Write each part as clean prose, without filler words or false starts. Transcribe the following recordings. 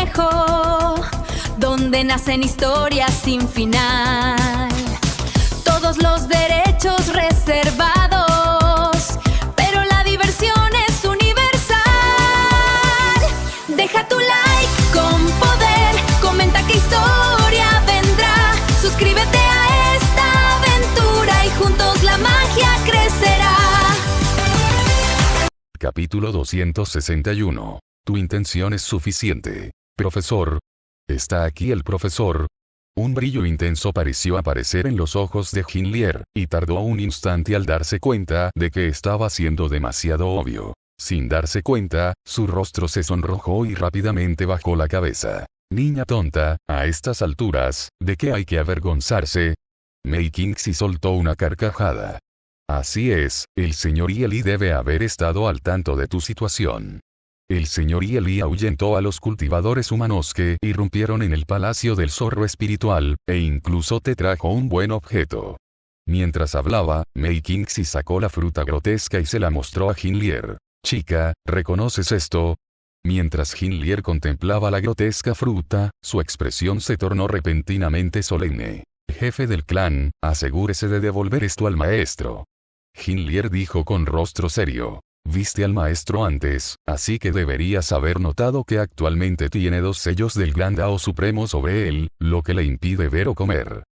conejo, donde nacen historias sin final. Todos los derechos reservados, pero la diversión es universal. Deja tu like con poder, comenta qué historia vendrá. Suscríbete a esta aventura y juntos la magia crecerá. Capítulo 261. Tu intención es suficiente. Profesor. ¿Está aquí el profesor? Un brillo intenso pareció aparecer en los ojos de Hinlier, y tardó un instante al darse cuenta de que estaba siendo demasiado obvio. Sin darse cuenta, su rostro se sonrojó y rápidamente bajó la cabeza. Niña tonta, a estas alturas, ¿de qué hay que avergonzarse? Mei Qingxi soltó una carcajada. Así es, el señor Ye Li debe haber estado al tanto de tu situación. El señor Ye Li ahuyentó a los cultivadores humanos que irrumpieron en el palacio del zorro espiritual, e incluso te trajo un buen objeto. Mientras hablaba, Mei Qingxi sacó la fruta grotesca y se la mostró a Hinlier. Chica, ¿reconoces esto? Mientras Hinlier contemplaba la grotesca fruta, su expresión se tornó repentinamente solemne. Jefe del clan, asegúrese de devolver esto al maestro. Hinlier dijo con rostro serio. Viste al maestro antes, así que deberías haber notado que actualmente tiene 2 sellos del Gran Dao Supremo sobre él, lo que le impide ver o comer.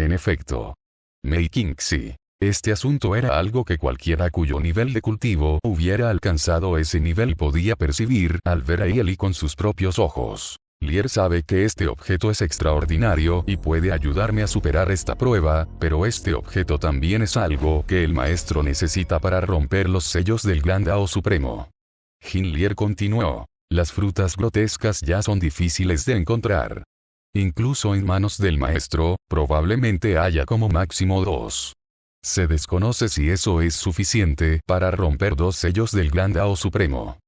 En efecto. Mei Qingxi. Este asunto era algo que cualquiera cuyo nivel de cultivo hubiera alcanzado ese nivel podía percibir al ver a Ye Li con sus propios ojos. Lier sabe que este objeto es extraordinario y puede ayudarme a superar esta prueba, pero este objeto también es algo que el maestro necesita para romper los sellos del Gran Dao Supremo. Hinlier continuó. Las frutas grotescas ya son difíciles de encontrar. Incluso en manos del maestro, probablemente haya como máximo 2. Se desconoce si eso es suficiente para romper 2 sellos del Gran Dao Supremo.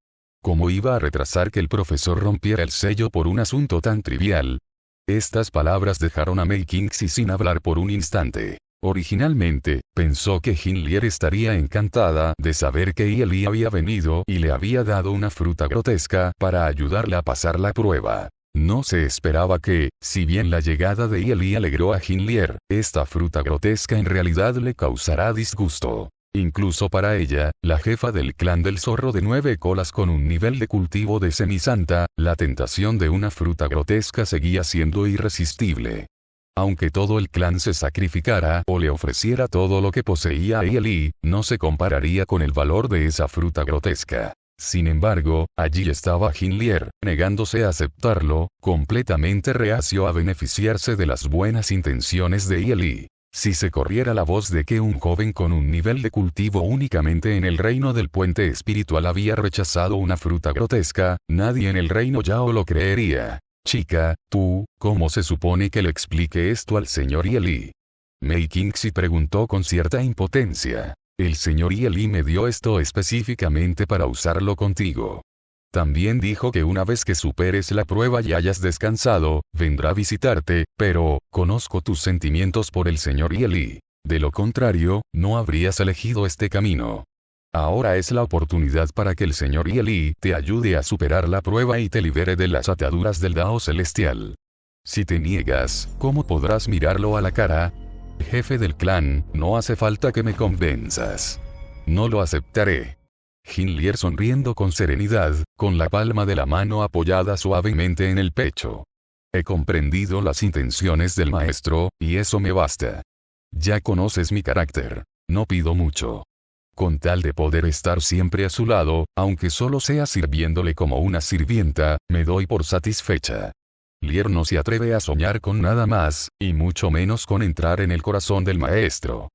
¿Cómo iba a retrasar que el profesor rompiera el sello por un asunto tan trivial? Estas palabras dejaron a Mei Qingxi sin hablar por un instante. Originalmente, pensó que Hinlier estaría encantada de saber que Ye Li había venido y le había dado una fruta grotesca para ayudarle a pasar la prueba. No se esperaba que, si bien la llegada de Ye Li alegró a Hinlier, esta fruta grotesca en realidad le causará disgusto. Incluso para ella, la jefa del clan del zorro de 9 colas con un nivel de cultivo de semisanta, la tentación de una fruta grotesca seguía siendo irresistible. Aunque todo el clan se sacrificara o le ofreciera todo lo que poseía a Ye Li, no se compararía con el valor de esa fruta grotesca. Sin embargo, allí estaba Hinlier, negándose a aceptarlo, completamente reacio a beneficiarse de las buenas intenciones de Ye Li. Si se corriera la voz de que un joven con un nivel de cultivo únicamente en el reino del puente espiritual había rechazado una fruta grotesca, nadie en el reino Yao lo creería. Chica, tú, ¿cómo se supone que le explique esto al señor Ye Li? Mei Qingxi preguntó con cierta impotencia. El señor Ye Li me dio esto específicamente para usarlo contigo. También dijo que una vez que superes la prueba y hayas descansado, vendrá a visitarte, pero, conozco tus sentimientos por el señor Ye Li. De lo contrario, no habrías elegido este camino. Ahora es la oportunidad para que el señor Ye Li te ayude a superar la prueba y te libere de las ataduras del Dao Celestial. Si te niegas, ¿cómo podrás mirarlo a la cara? Jefe del clan, no hace falta que me convenzas. No lo aceptaré. Hinlier sonriendo con serenidad, con la palma de la mano apoyada suavemente en el pecho. He comprendido las intenciones del maestro, y eso me basta. Ya conoces mi carácter. No pido mucho. Con tal de poder estar siempre a su lado, aunque solo sea sirviéndole como una sirvienta, me doy por satisfecha. Lier no se atreve a soñar con nada más, y mucho menos con entrar en el corazón del maestro.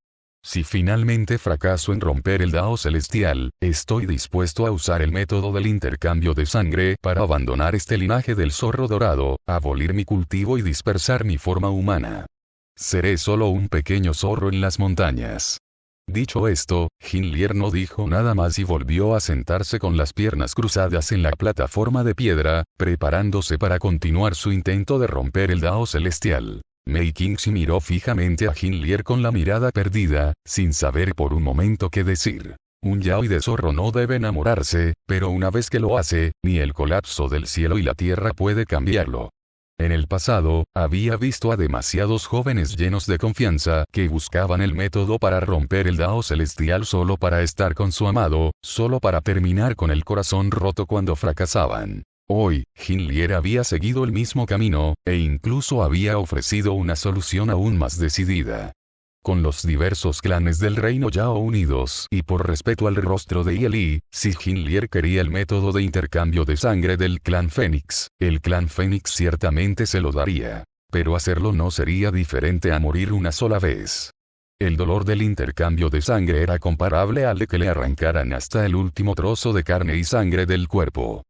Si finalmente fracaso en romper el Dao Celestial, estoy dispuesto a usar el método del intercambio de sangre para abandonar este linaje del zorro dorado, abolir mi cultivo y dispersar mi forma humana. Seré solo un pequeño zorro en las montañas. Dicho esto, Hinlier no dijo nada más y volvió a sentarse con las piernas cruzadas en la plataforma de piedra, preparándose para continuar su intento de romper el Dao Celestial. Mei Qingxi miró fijamente a Hinlier con la mirada perdida, sin saber por un momento qué decir. Un yaoi de zorro no debe enamorarse, pero una vez que lo hace, ni el colapso del cielo y la tierra puede cambiarlo. En el pasado, había visto a demasiados jóvenes llenos de confianza que buscaban el método para romper el Dao celestial solo para estar con su amado, solo para terminar con el corazón roto cuando fracasaban. Hoy, Jin Lier había seguido el mismo camino, e incluso había ofrecido una solución aún más decidida. Con los diversos clanes del reino Yao unidos y por respeto al rostro de Ye, si Jin Lier quería el método de intercambio de sangre del clan Fénix, el clan Fénix ciertamente se lo daría. Pero hacerlo no sería diferente a morir una sola vez. El dolor del intercambio de sangre era comparable al de que le arrancaran hasta el último trozo de carne y sangre del cuerpo.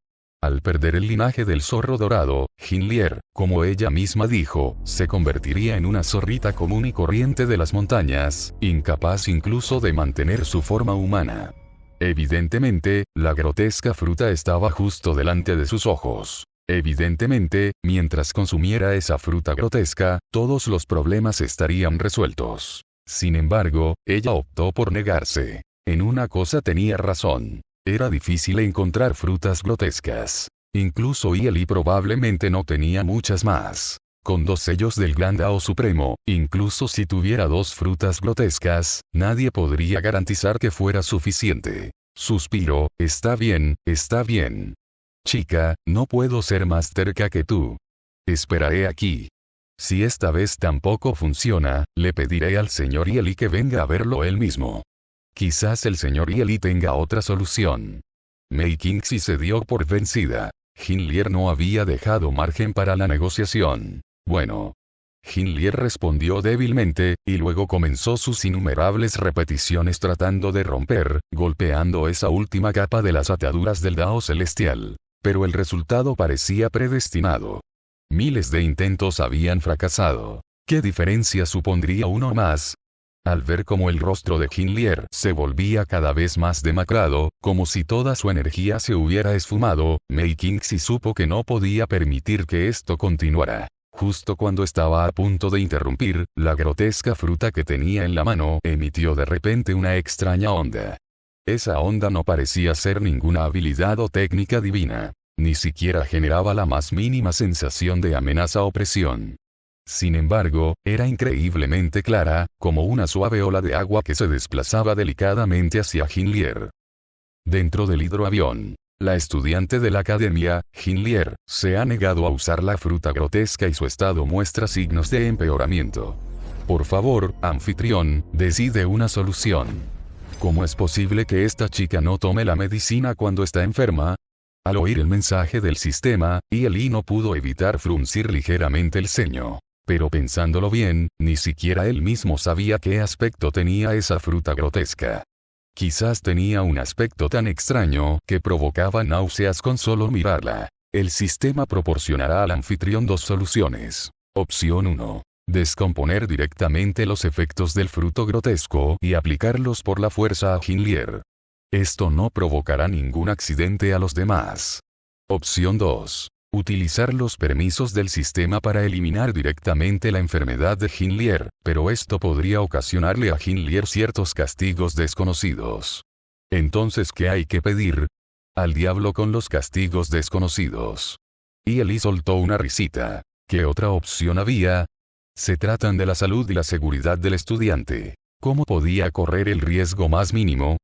Al perder el linaje del zorro dorado, Jin Lier, como ella misma dijo, se convertiría en una zorrita común y corriente de las montañas, incapaz incluso de mantener su forma humana. Evidentemente, la grotesca fruta estaba justo delante de sus ojos. Evidentemente, mientras consumiera esa fruta grotesca, todos los problemas estarían resueltos. Sin embargo, ella optó por negarse. En una cosa tenía razón. Era difícil encontrar frutas grotescas. Incluso Ye probablemente no tenía muchas más. Con 2 sellos del Gran Dao Supremo, incluso si tuviera 2 frutas grotescas, nadie podría garantizar que fuera suficiente. Suspiró, está bien, está bien. Chica, no puedo ser más terca que tú. Esperaré aquí. Si esta vez tampoco funciona, le pediré al señor Ye que venga a verlo él mismo. Quizás el señor Ye tenga otra solución. Mei Qingxi se dio por vencida. Jin Lier no había dejado margen para la negociación. Bueno. Jin Lier respondió débilmente, y luego comenzó sus innumerables repeticiones tratando de romper, golpeando esa última capa de las ataduras del Dao celestial. Pero el resultado parecía predestinado. Miles de intentos habían fracasado. ¿Qué diferencia supondría uno más? Al ver cómo el rostro de Jin Lier se volvía cada vez más demacrado, como si toda su energía se hubiera esfumado, Mei Qingxi supo que no podía permitir que esto continuara. Justo cuando estaba a punto de interrumpir, la grotesca fruta que tenía en la mano emitió de repente una extraña onda. Esa onda no parecía ser ninguna habilidad o técnica divina. Ni siquiera generaba la más mínima sensación de amenaza o presión. Sin embargo, era increíblemente clara, como una suave ola de agua que se desplazaba delicadamente hacia Jin Lier. Dentro del hidroavión, la estudiante de la academia, Jin Lier, se ha negado a usar la fruta grotesca y su estado muestra signos de empeoramiento. Por favor, anfitrión, decide una solución. ¿Cómo es posible que esta chica no tome la medicina cuando está enferma? Al oír el mensaje del sistema, Ye no pudo evitar fruncir ligeramente el ceño. Pero pensándolo bien, ni siquiera él mismo sabía qué aspecto tenía esa fruta grotesca. Quizás tenía un aspecto tan extraño que provocaba náuseas con solo mirarla. El sistema proporcionará al anfitrión 2 soluciones. Opción 1. Descomponer directamente los efectos del fruto grotesco y aplicarlos por la fuerza a Jin Lier. Esto no provocará ningún accidente a los demás. Opción 2. Utilizar los permisos del sistema para eliminar directamente la enfermedad de Jin Lier, pero esto podría ocasionarle a Jin Lier ciertos castigos desconocidos. Entonces, ¿qué hay que pedir? Al diablo con los castigos desconocidos. Ye soltó una risita. ¿Qué otra opción había? Se tratan de la salud y la seguridad del estudiante. ¿Cómo podía correr el riesgo más mínimo?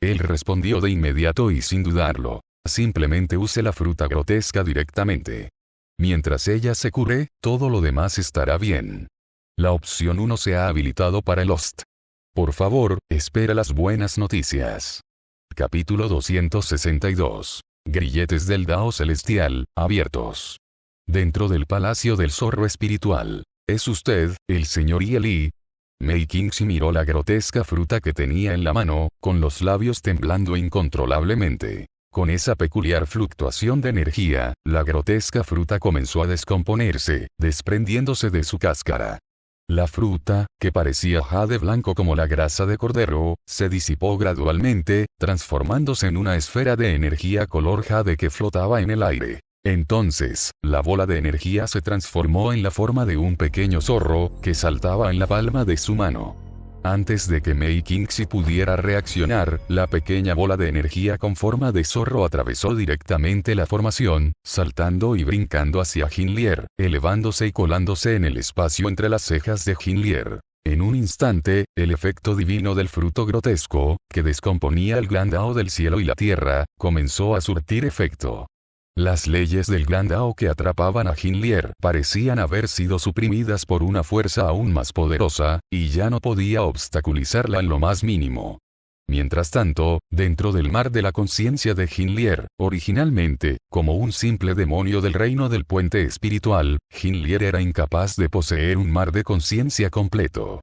Él respondió de inmediato y sin dudarlo. Simplemente use la fruta grotesca directamente. Mientras ella se cure, todo lo demás estará bien. La opción 1 se ha habilitado para el host. Por favor, espera las buenas noticias. Capítulo 262. Grilletes del Dao Celestial, abiertos. Dentro del Palacio del Zorro Espiritual. ¿Es usted, el señor Ye? Mei Qingxi miró la grotesca fruta que tenía en la mano, con los labios temblando incontrolablemente. Con esa peculiar fluctuación de energía, la grotesca fruta comenzó a descomponerse, desprendiéndose de su cáscara. La fruta, que parecía jade blanco como la grasa de cordero, se disipó gradualmente, transformándose en una esfera de energía color jade que flotaba en el aire. Entonces, la bola de energía se transformó en la forma de un pequeño zorro, que saltaba en la palma de su mano. Antes de que Mei Qingxi pudiera reaccionar, la pequeña bola de energía con forma de zorro atravesó directamente la formación, saltando y brincando hacia Jinlier, elevándose y colándose en el espacio entre las cejas de Jinlier. En un instante, el efecto divino del fruto grotesco, que descomponía el Gran Dao del cielo y la tierra, comenzó a surtir efecto. Las leyes del Gran Dao que atrapaban a Jinlier parecían haber sido suprimidas por una fuerza aún más poderosa, y ya no podía obstaculizarla en lo más mínimo. Mientras tanto, dentro del mar de la conciencia de Jinlier, originalmente, como un simple demonio del reino del puente espiritual, Jinlier era incapaz de poseer un mar de conciencia completo.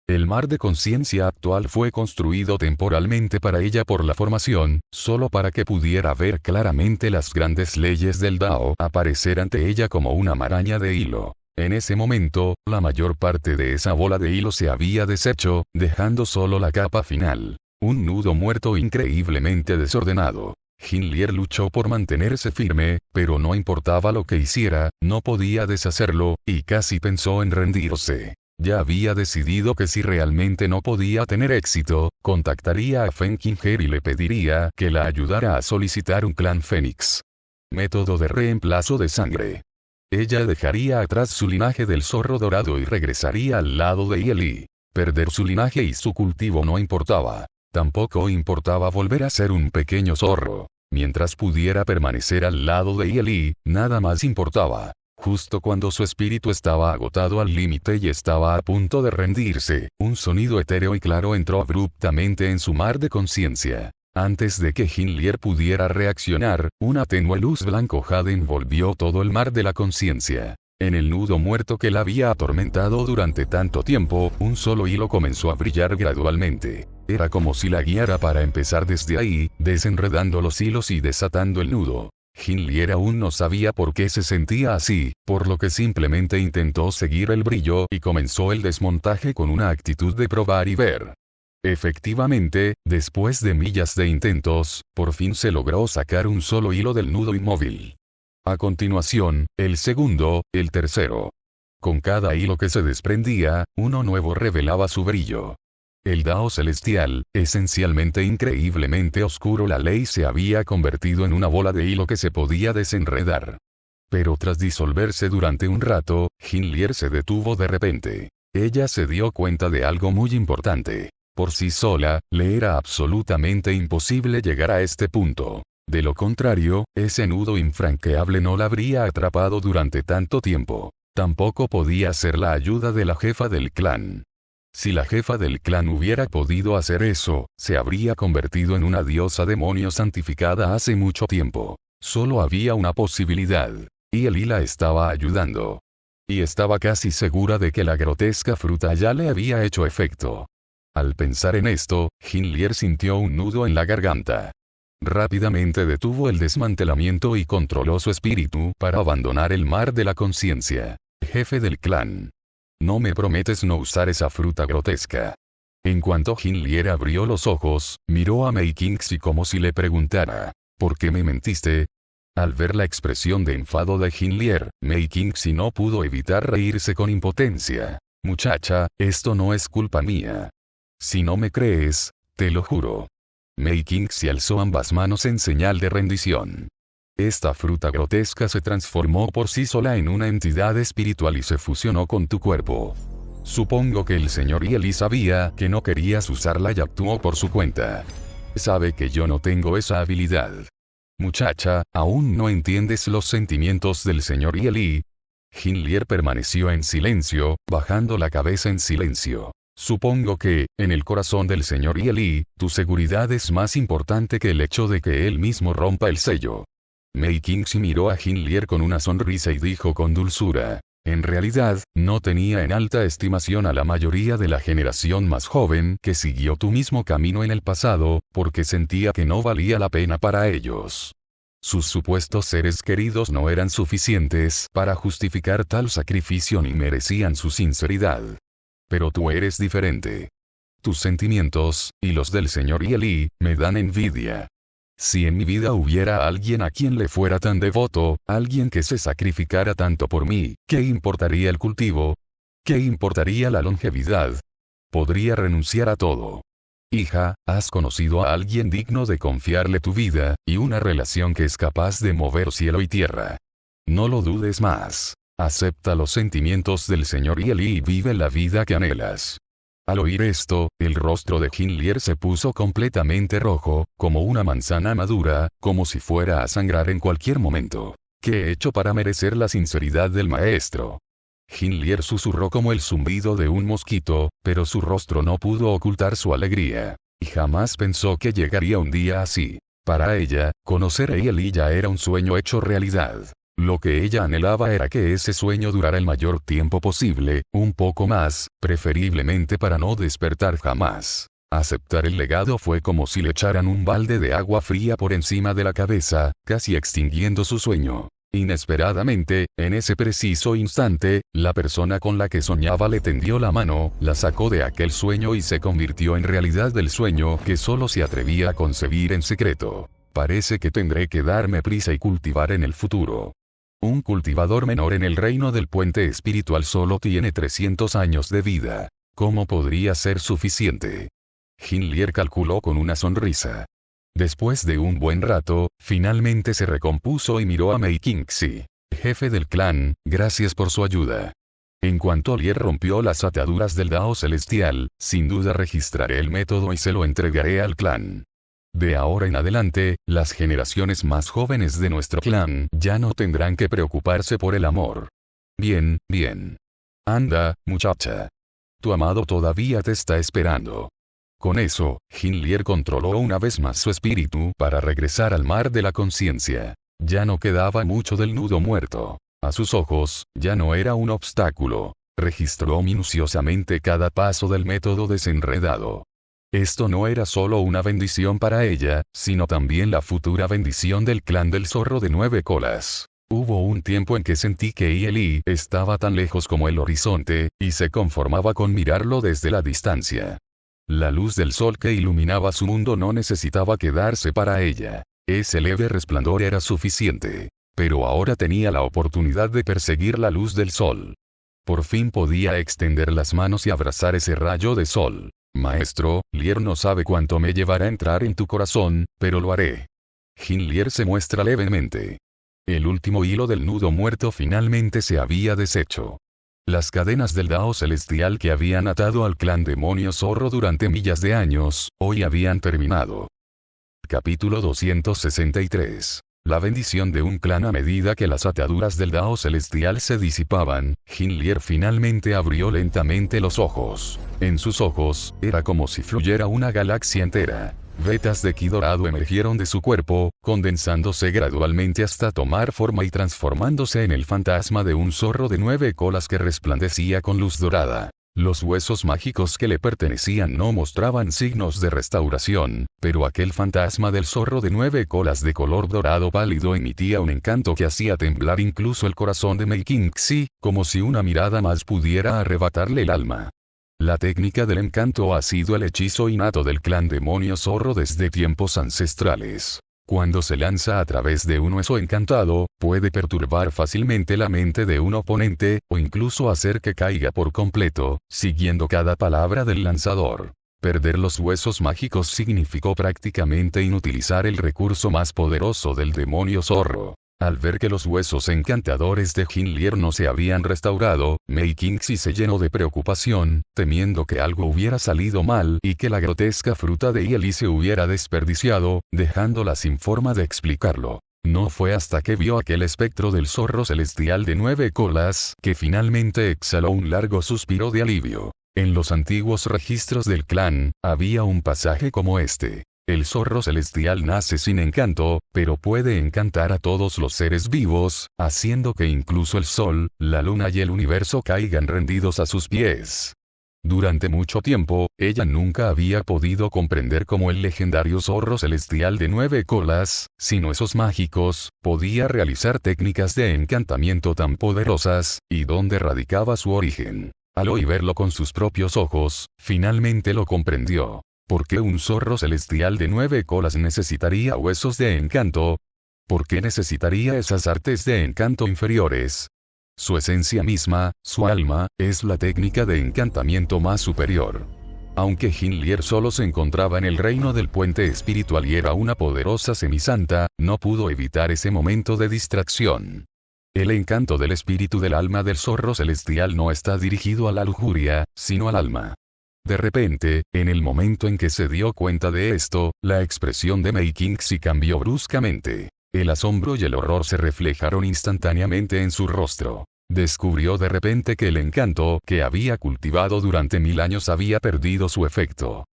El mar de conciencia actual fue construido temporalmente para ella por la formación, solo para que pudiera ver claramente las grandes leyes del Dao aparecer ante ella como una maraña de hilo. En ese momento, la mayor parte de esa bola de hilo se había deshecho, dejando solo la capa final. Un nudo muerto increíblemente desordenado. Jinlier luchó por mantenerse firme, pero no importaba lo que hiciera, no podía deshacerlo, y casi pensó en rendirse. Ya había decidido que si realmente no podía tener éxito, contactaría a Feng Qinghe y le pediría que la ayudara a solicitar un clan Fénix. Método de reemplazo de sangre. Ella dejaría atrás su linaje del zorro dorado y regresaría al lado de Ye. Perder su linaje y su cultivo no importaba. Tampoco importaba volver a ser un pequeño zorro. Mientras pudiera permanecer al lado de Ye, nada más importaba. Justo cuando su espíritu estaba agotado al límite y estaba a punto de rendirse, un sonido etéreo y claro entró abruptamente en su mar de conciencia. Antes de que Jinlier pudiera reaccionar, una tenue luz blanco jade envolvió todo el mar de la conciencia. En el nudo muerto que la había atormentado durante tanto tiempo, un solo hilo comenzó a brillar gradualmente. Era como si la guiara para empezar desde ahí, desenredando los hilos y desatando el nudo. Jinlier aún no sabía por qué se sentía así, por lo que simplemente intentó seguir el brillo y comenzó el desmontaje con una actitud de probar y ver. Efectivamente, después de millas de intentos, por fin se logró sacar un solo hilo del nudo inmóvil. A continuación, el segundo, el tercero. Con cada hilo que se desprendía, uno nuevo revelaba su brillo. El Dao celestial, esencialmente increíblemente oscuro, la ley se había convertido en una bola de hilo que se podía desenredar. Pero tras disolverse durante un rato, Jinlier se detuvo de repente. Ella se dio cuenta de algo muy importante. Por sí sola, le era absolutamente imposible llegar a este punto. De lo contrario, ese nudo infranqueable no la habría atrapado durante tanto tiempo. Tampoco podía ser la ayuda de la jefa del clan. Si la jefa del clan hubiera podido hacer eso, se habría convertido en una diosa demonio santificada hace mucho tiempo. Solo había una posibilidad. Ye la estaba ayudando. Y estaba casi segura de que la grotesca fruta ya le había hecho efecto. Al pensar en esto, Jinlier sintió un nudo en la garganta. Rápidamente detuvo el desmantelamiento y controló su espíritu para abandonar el mar de la conciencia. Jefe del clan. ¿No me prometes no usar esa fruta grotesca? En cuanto Jinlier abrió los ojos, miró a Mei Qingxi como si le preguntara, ¿por qué me mentiste? Al ver la expresión de enfado de Jinlier, Mei Qingxi no pudo evitar reírse con impotencia. Muchacha, esto no es culpa mía. Si no me crees, te lo juro. Mei Qingxi alzó ambas manos en señal de rendición. Esta fruta grotesca se transformó por sí sola en una entidad espiritual y se fusionó con tu cuerpo. Supongo que el señor Ye sabía que no querías usarla y actuó por su cuenta. Sabe que yo no tengo esa habilidad. Muchacha, ¿aún no entiendes los sentimientos del señor Ye? Jinlier permaneció en silencio, bajando la cabeza en silencio. Supongo que, en el corazón del señor Ye, tu seguridad es más importante que el hecho de que él mismo rompa el sello. Mei Qingxi miró a Jinlier con una sonrisa y dijo con dulzura. En realidad, no tenía en alta estimación a la mayoría de la generación más joven que siguió tu mismo camino en el pasado, porque sentía que no valía la pena para ellos. Sus supuestos seres queridos no eran suficientes para justificar tal sacrificio ni merecían su sinceridad. Pero tú eres diferente. Tus sentimientos, y los del señor Ye, me dan envidia. Si en mi vida hubiera alguien a quien le fuera tan devoto, alguien que se sacrificara tanto por mí, ¿qué importaría el cultivo? ¿Qué importaría la longevidad? podría renunciar a todo. Hija, has conocido a alguien digno de confiarle tu vida, y una relación que es capaz de mover cielo y tierra. No lo dudes más. Acepta los sentimientos del Señor y vive la vida que anhelas. Al oír esto, el rostro de Hinlier se puso completamente rojo, como una manzana madura, como si fuera a sangrar en cualquier momento. ¿Qué he hecho para merecer la sinceridad del maestro? Hinlier susurró como el zumbido de un mosquito, pero su rostro no pudo ocultar su alegría. Y jamás pensó que llegaría un día así. Para ella, conocer a Eli ya era un sueño hecho realidad. Lo que ella anhelaba era que ese sueño durara el mayor tiempo posible, un poco más, preferiblemente para no despertar jamás. Aceptar el legado fue como si le echaran un balde de agua fría por encima de la cabeza, casi extinguiendo su sueño. Inesperadamente, en ese preciso instante, la persona con la que soñaba le tendió la mano, la sacó de aquel sueño y se convirtió en realidad del sueño que solo se atrevía a concebir en secreto. Parece que tendré que darme prisa y cultivar en el futuro. Un cultivador menor en el reino del puente espiritual solo tiene 300 años de vida. ¿Cómo podría ser suficiente? Hinlier calculó con una sonrisa. Después de un buen rato, finalmente se recompuso y miró a Mei Qingxi. Jefe del clan, gracias por su ayuda. En cuanto Lier rompió las ataduras del Dao Celestial, sin duda registraré el método y se lo entregaré al clan. De ahora en adelante, las generaciones más jóvenes de nuestro clan ya no tendrán que preocuparse por el amor. Bien, bien. Anda, muchacha. Tu amado todavía te está esperando. Con eso, Hinlier controló una vez más su espíritu para regresar al mar de la conciencia. Ya no quedaba mucho del nudo muerto. A sus ojos, ya no era un obstáculo. Registró minuciosamente cada paso del método desenredado. Esto no era solo una bendición para ella, sino también la futura bendición del clan del zorro de 9 colas. Hubo un tiempo en que sentí que Eli estaba tan lejos como el horizonte, y se conformaba con mirarlo desde la distancia. La luz del sol que iluminaba su mundo no necesitaba quedarse para ella. Ese leve resplandor era suficiente. Pero ahora tenía la oportunidad de perseguir la luz del sol. Por fin podía extender las manos y abrazar ese rayo de sol. Maestro, Lier no sabe cuánto me llevará a entrar en tu corazón, pero lo haré. Hinlier se muestra levemente. El último hilo del nudo muerto finalmente se había deshecho. Las cadenas del Dao Celestial que habían atado al clan demonio zorro durante millas de años, hoy habían terminado. Capítulo 263. La bendición de un clan. A medida que las ataduras del Dao Celestial se disipaban, Hinlier finalmente abrió lentamente los ojos. En sus ojos, era como si fluyera una galaxia entera. Vetas de ki dorado emergieron de su cuerpo, condensándose gradualmente hasta tomar forma y transformándose en el fantasma de un zorro de 9 colas que resplandecía con luz dorada. Los huesos mágicos que le pertenecían no mostraban signos de restauración, pero aquel fantasma del zorro de 9 colas de color dorado pálido emitía un encanto que hacía temblar incluso el corazón de Mei Qingxi, como si una mirada más pudiera arrebatarle el alma. La técnica del encanto ha sido el hechizo innato del clan demonio zorro desde tiempos ancestrales. Cuando se lanza a través de un hueso encantado, puede perturbar fácilmente la mente de un oponente, o incluso hacer que caiga por completo, siguiendo cada palabra del lanzador. Perder los huesos mágicos significó prácticamente inutilizar el recurso más poderoso del demonio zorro. Al ver que los huesos encantadores de Hinlier no se habían restaurado, Mei Qingxi se llenó de preocupación, temiendo que algo hubiera salido mal y que la grotesca fruta de Eli se hubiera desperdiciado, dejándola sin forma de explicarlo. No fue hasta que vio aquel espectro del zorro celestial de 9 colas, que finalmente exhaló un largo suspiro de alivio. En los antiguos registros del clan, había un pasaje como este. El zorro celestial nace sin encanto, pero puede encantar a todos los seres vivos, haciendo que incluso el sol, la luna y el universo caigan rendidos a sus pies. Durante mucho tiempo, ella nunca había podido comprender cómo el legendario zorro celestial de 9 colas, sin huesos mágicos, podía realizar técnicas de encantamiento tan poderosas, y dónde radicaba su origen. Al oír verlo con sus propios ojos, finalmente lo comprendió. ¿Por qué un zorro celestial de 9 colas necesitaría huesos de encanto? ¿Por qué necesitaría esas artes de encanto inferiores? Su esencia misma, su alma, es la técnica de encantamiento más superior. Aunque Hinlier solo se encontraba en el reino del puente espiritual y era una poderosa semisanta, no pudo evitar ese momento de distracción. El encanto del espíritu del alma del zorro celestial no está dirigido a la lujuria, sino al alma. De repente, en el momento en que se dio cuenta de esto, la expresión de Mei Qingxi cambió bruscamente. El asombro y el horror se reflejaron instantáneamente en su rostro. Descubrió de repente que el encanto que había cultivado durante 1000 años había perdido su efecto.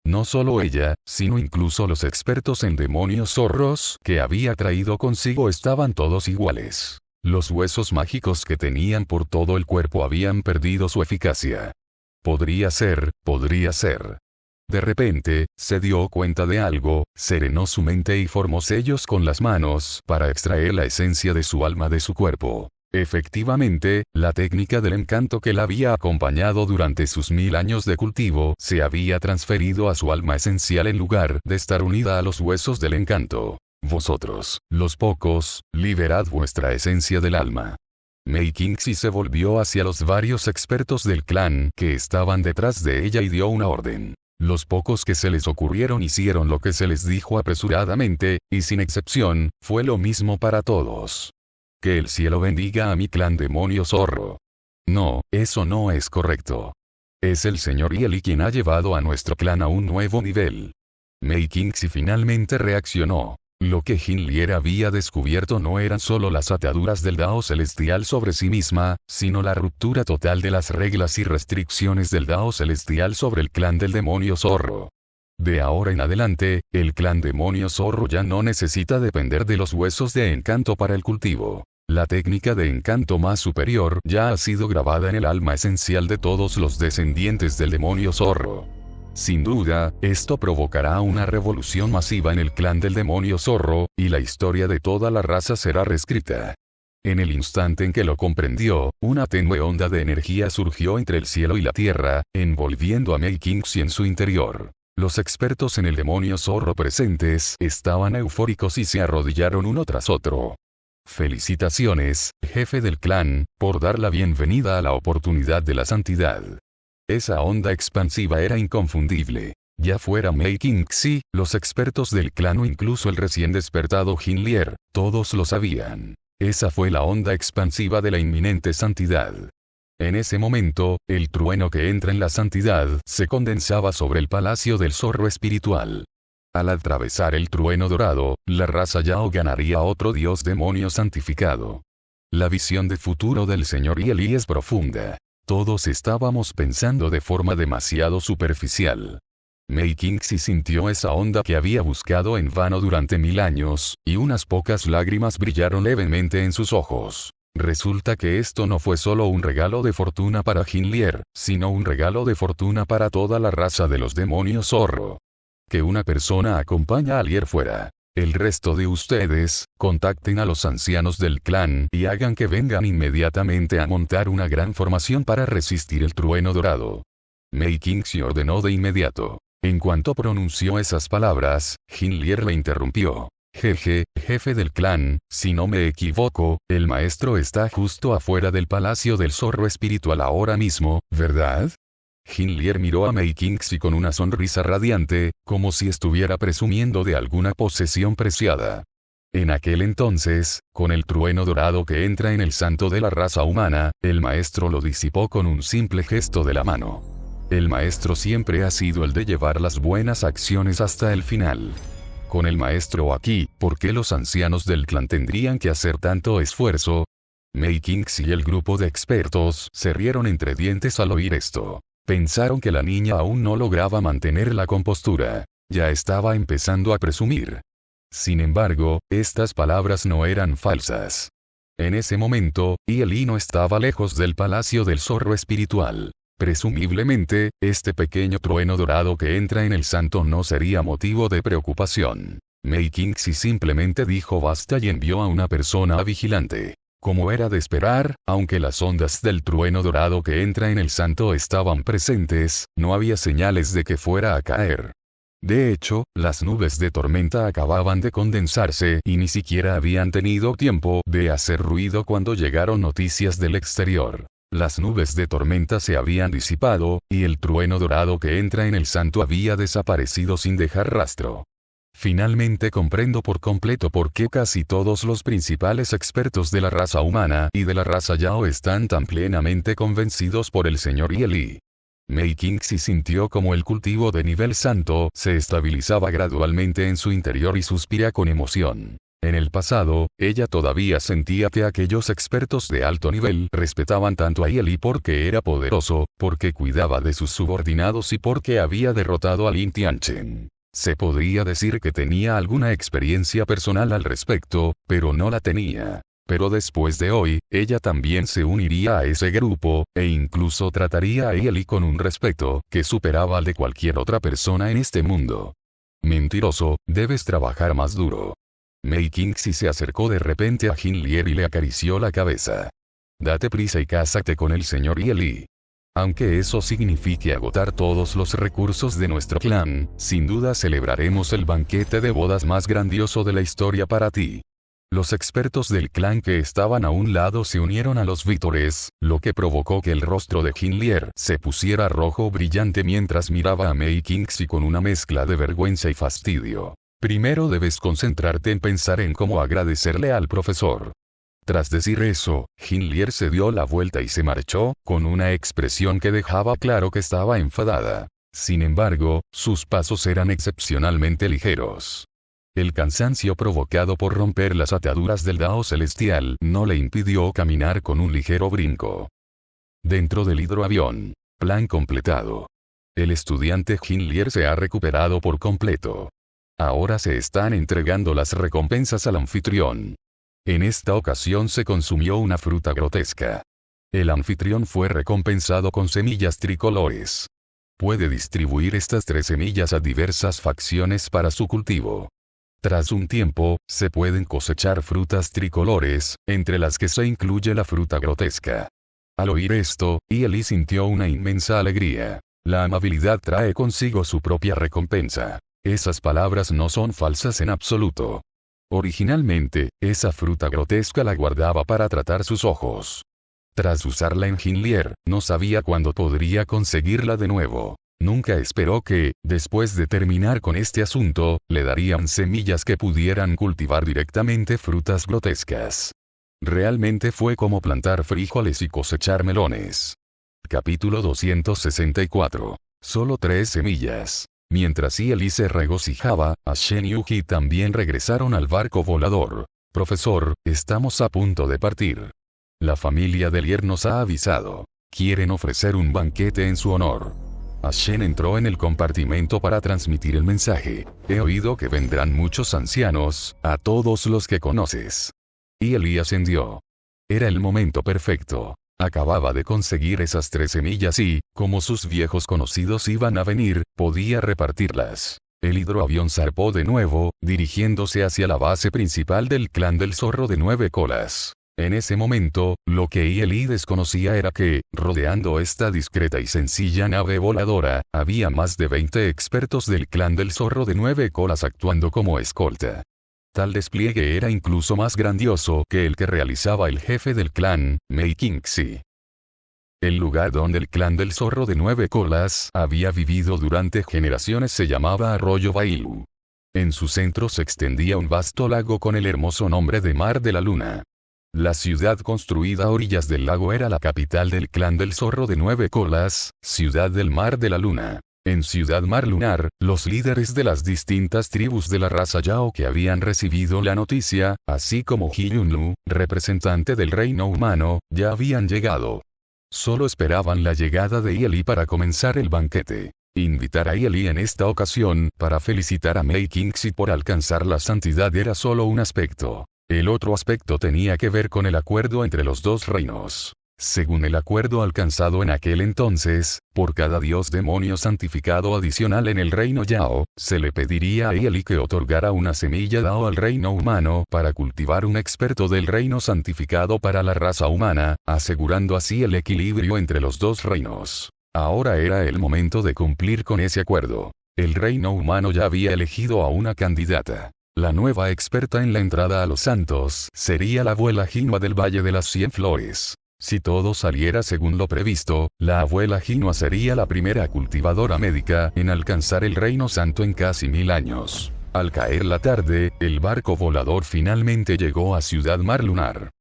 No solo ella, sino incluso los expertos en demonios zorros que había traído consigo estaban todos iguales. Los huesos mágicos que tenían por todo el cuerpo habían perdido su eficacia. Podría ser. De repente, se dio cuenta de algo, serenó su mente y formó sellos con las manos para extraer la esencia de su alma de su cuerpo. Efectivamente, la técnica del encanto que la había acompañado durante sus 1000 años de cultivo se había transferido a su alma esencial en lugar de estar unida a los huesos del encanto. Vosotros, los pocos, liberad vuestra esencia del alma. Mei Qingxi se volvió hacia los varios expertos del clan que estaban detrás de ella y dio una orden. Los pocos que se les ocurrieron hicieron lo que se les dijo apresuradamente, y sin excepción, fue lo mismo para todos. Que el cielo bendiga a mi clan demonio zorro. No, eso no es correcto. Es el señor Yeli quien ha llevado a nuestro clan a un nuevo nivel. Mei Qingxi finalmente reaccionó. Lo que Hinlier había descubierto no eran solo las ataduras del Dao celestial sobre sí misma, sino la ruptura total de las reglas y restricciones del Dao celestial sobre el clan del demonio zorro. De ahora en adelante, el clan demonio zorro ya no necesita depender de los huesos de encanto para el cultivo. La técnica de encanto más superior ya ha sido grabada en el alma esencial de todos los descendientes del demonio zorro. Sin duda, esto provocará una revolución masiva en el clan del demonio zorro, y la historia de toda la raza será reescrita. En el instante en que lo comprendió, una tenue onda de energía surgió entre el cielo y la tierra, envolviendo a Mei Qingxi en su interior. Los expertos en el demonio zorro presentes estaban eufóricos y se arrodillaron uno tras otro. Felicitaciones, jefe del clan, por dar la bienvenida a la oportunidad de la santidad. Esa onda expansiva era inconfundible. Ya fuera Mei Qingxi, los expertos del clan o incluso el recién despertado Hinlier, todos lo sabían. Esa fue la onda expansiva de la inminente santidad. En ese momento, el trueno que entra en la santidad se condensaba sobre el palacio del zorro espiritual. Al atravesar el trueno dorado, la raza Yao ganaría a otro dios demonio santificado. La visión de futuro del señor Yeli es profunda. Todos estábamos pensando de forma demasiado superficial. Mei Qingxi sintió esa onda que había buscado en vano durante 1000 años, y unas pocas lágrimas brillaron levemente en sus ojos. Resulta que esto no fue solo un regalo de fortuna para Hinlier, sino un regalo de fortuna para toda la raza de los demonios zorro. Que una persona acompaña a Lier fuera. El resto de ustedes, contacten a los ancianos del clan y hagan que vengan inmediatamente a montar una gran formación para resistir el trueno dorado. Mei Qingxi ordenó de inmediato. En cuanto pronunció esas palabras, Hinlier le interrumpió. Jefe del clan, si no me equivoco, el maestro está justo afuera del palacio del zorro espiritual ahora mismo, ¿verdad? Hinlier miró a Mei Qingxi con una sonrisa radiante, como si estuviera presumiendo de alguna posesión preciada. En aquel entonces, con el trueno dorado que entra en el santo de la raza humana, el maestro lo disipó con un simple gesto de la mano. El maestro siempre ha sido el de llevar las buenas acciones hasta el final. Con el maestro aquí, ¿por qué los ancianos del clan tendrían que hacer tanto esfuerzo? Mei Qingxi y el grupo de expertos se rieron entre dientes al oír esto. Pensaron que la niña aún no lograba mantener la compostura. Ya estaba empezando a presumir. Sin embargo, estas palabras no eran falsas. En ese momento, Yeli no estaba lejos del palacio del zorro espiritual. Presumiblemente, este pequeño trueno dorado que entra en el santo no sería motivo de preocupación. Mei Qingxi simplemente dijo basta y envió a una persona vigilante. Como era de esperar, aunque las ondas del trueno dorado que entra en el santo estaban presentes, no había señales de que fuera a caer. De hecho, las nubes de tormenta acababan de condensarse y ni siquiera habían tenido tiempo de hacer ruido cuando llegaron noticias del exterior. Las nubes de tormenta se habían disipado, y el trueno dorado que entra en el santo había desaparecido sin dejar rastro. Finalmente comprendo por completo por qué casi todos los principales expertos de la raza humana y de la raza Yao están tan plenamente convencidos por el señor Ye Li. Mei Qingxi sintió como el cultivo de nivel santo se estabilizaba gradualmente en su interior y suspira con emoción. En el pasado, ella todavía sentía que aquellos expertos de alto nivel respetaban tanto a Ye Li porque era poderoso, porque cuidaba de sus subordinados y porque había derrotado a Lin Tianchen. Se podría decir que tenía alguna experiencia personal al respecto, pero no la tenía. Pero después de hoy, ella también se uniría a ese grupo, e incluso trataría a Ye Li con un respeto que superaba al de cualquier otra persona en este mundo. Mentiroso, debes trabajar más duro. Mei Qingxi se acercó de repente a Jin Lier y le acarició la cabeza. Date prisa y cásate con el señor Ye Li. Aunque eso signifique agotar todos los recursos de nuestro clan, sin duda celebraremos el banquete de bodas más grandioso de la historia para ti. Los expertos del clan que estaban a un lado se unieron a los vítores, lo que provocó que el rostro de Jin Lier se pusiera rojo brillante mientras miraba a Mei Qingxi con una mezcla de vergüenza y fastidio. Primero debes concentrarte en pensar en cómo agradecerle al profesor. Tras decir eso, Jin Lier se dio la vuelta y se marchó, con una expresión que dejaba claro que estaba enfadada. Sin embargo, sus pasos eran excepcionalmente ligeros. El cansancio provocado por romper las ataduras del Dao celestial no le impidió caminar con un ligero brinco. Dentro del hidroavión. Plan completado. El estudiante Jin Lier se ha recuperado por completo. Ahora se están entregando las recompensas al anfitrión. En esta ocasión se consumió una fruta grotesca. El anfitrión fue recompensado con semillas tricolores. Puede distribuir estas 3 semillas a diversas facciones para su cultivo. Tras un tiempo, se pueden cosechar frutas tricolores, entre las que se incluye la fruta grotesca. Al oír esto, Ye Li sintió una inmensa alegría. La amabilidad trae consigo su propia recompensa. Esas palabras no son falsas en absoluto. Originalmente, esa fruta grotesca la guardaba para tratar sus ojos. Tras usarla en Jin Lier, no sabía cuándo podría conseguirla de nuevo. Nunca esperó que, después de terminar con este asunto, le darían semillas que pudieran cultivar directamente frutas grotescas. Realmente fue como plantar frijoles y cosechar melones. Capítulo 264. Solo 3 semillas. Mientras Ye Li se regocijaba, Shen y Yuji también regresaron al barco volador. Profesor, estamos a punto de partir. La familia de Lier nos ha avisado. Quieren ofrecer un banquete en su honor. Shen entró en el compartimento para transmitir el mensaje. He oído que vendrán muchos ancianos, a todos los que conoces. Ye Li ascendió. Era el momento perfecto. Acababa de conseguir esas 3 semillas y, como sus viejos conocidos iban a venir, podía repartirlas. El hidroavión zarpó de nuevo, dirigiéndose hacia la base principal del clan del zorro de 9 colas. En ese momento, lo que Ye Li desconocía era que, rodeando esta discreta y sencilla nave voladora, había más de 20 expertos del clan del zorro de 9 colas actuando como escolta. Tal despliegue era incluso más grandioso que el que realizaba el jefe del clan, Mei Qingxi. El lugar donde el clan del zorro de 9 colas había vivido durante generaciones se llamaba Arroyo Bailu. En su centro se extendía un vasto lago con el hermoso nombre de Mar de la Luna. La ciudad construida a orillas del lago era la capital del clan del zorro de 9 colas, Ciudad del Mar de la Luna. En Ciudad Mar Lunar, los líderes de las distintas tribus de la raza Yao que habían recibido la noticia, así como He Yunlu, representante del reino humano, ya habían llegado. Solo esperaban la llegada de Ye Li para comenzar el banquete. Invitar a Ye Li en esta ocasión para felicitar a Mei Qingxi por alcanzar la santidad era solo un aspecto. El otro aspecto tenía que ver con el acuerdo entre los 2 reinos. Según el acuerdo alcanzado en aquel entonces, por cada dios demonio santificado adicional en el reino Yao, se le pediría a Ye Li que otorgara una semilla Dao al reino humano para cultivar un experto del reino santificado para la raza humana, asegurando así el equilibrio entre los 2 reinos. Ahora era el momento de cumplir con ese acuerdo. El reino humano ya había elegido a una candidata. La nueva experta en la entrada a los santos sería la abuela Jinhua del Valle de las 100 Flores. Si todo saliera según lo previsto, la abuela Jinua sería la primera cultivadora médica en alcanzar el Reino Santo en casi 1000 años. Al caer la tarde, el barco volador finalmente llegó a Ciudad Mar Lunar.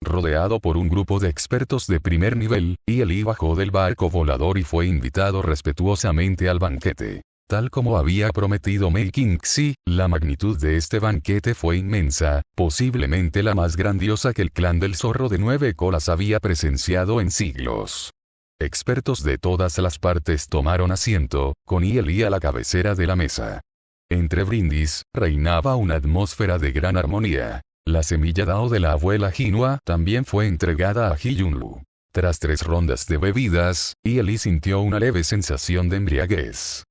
Rodeado por un grupo de expertos de primer nivel, Lee bajó del barco volador y fue invitado respetuosamente al banquete. Tal como había prometido Mei Qingxi, la magnitud de este banquete fue inmensa, posiblemente la más grandiosa que el clan del zorro de 9 colas había presenciado en siglos. Expertos de todas las partes tomaron asiento, con Lee a la cabecera de la mesa. Entre brindis, reinaba una atmósfera de gran armonía. La semilla Dao de la abuela Jinua también fue entregada a Ji Yunlu. Tras 3 rondas de bebidas, Lee sintió una leve sensación de embriaguez.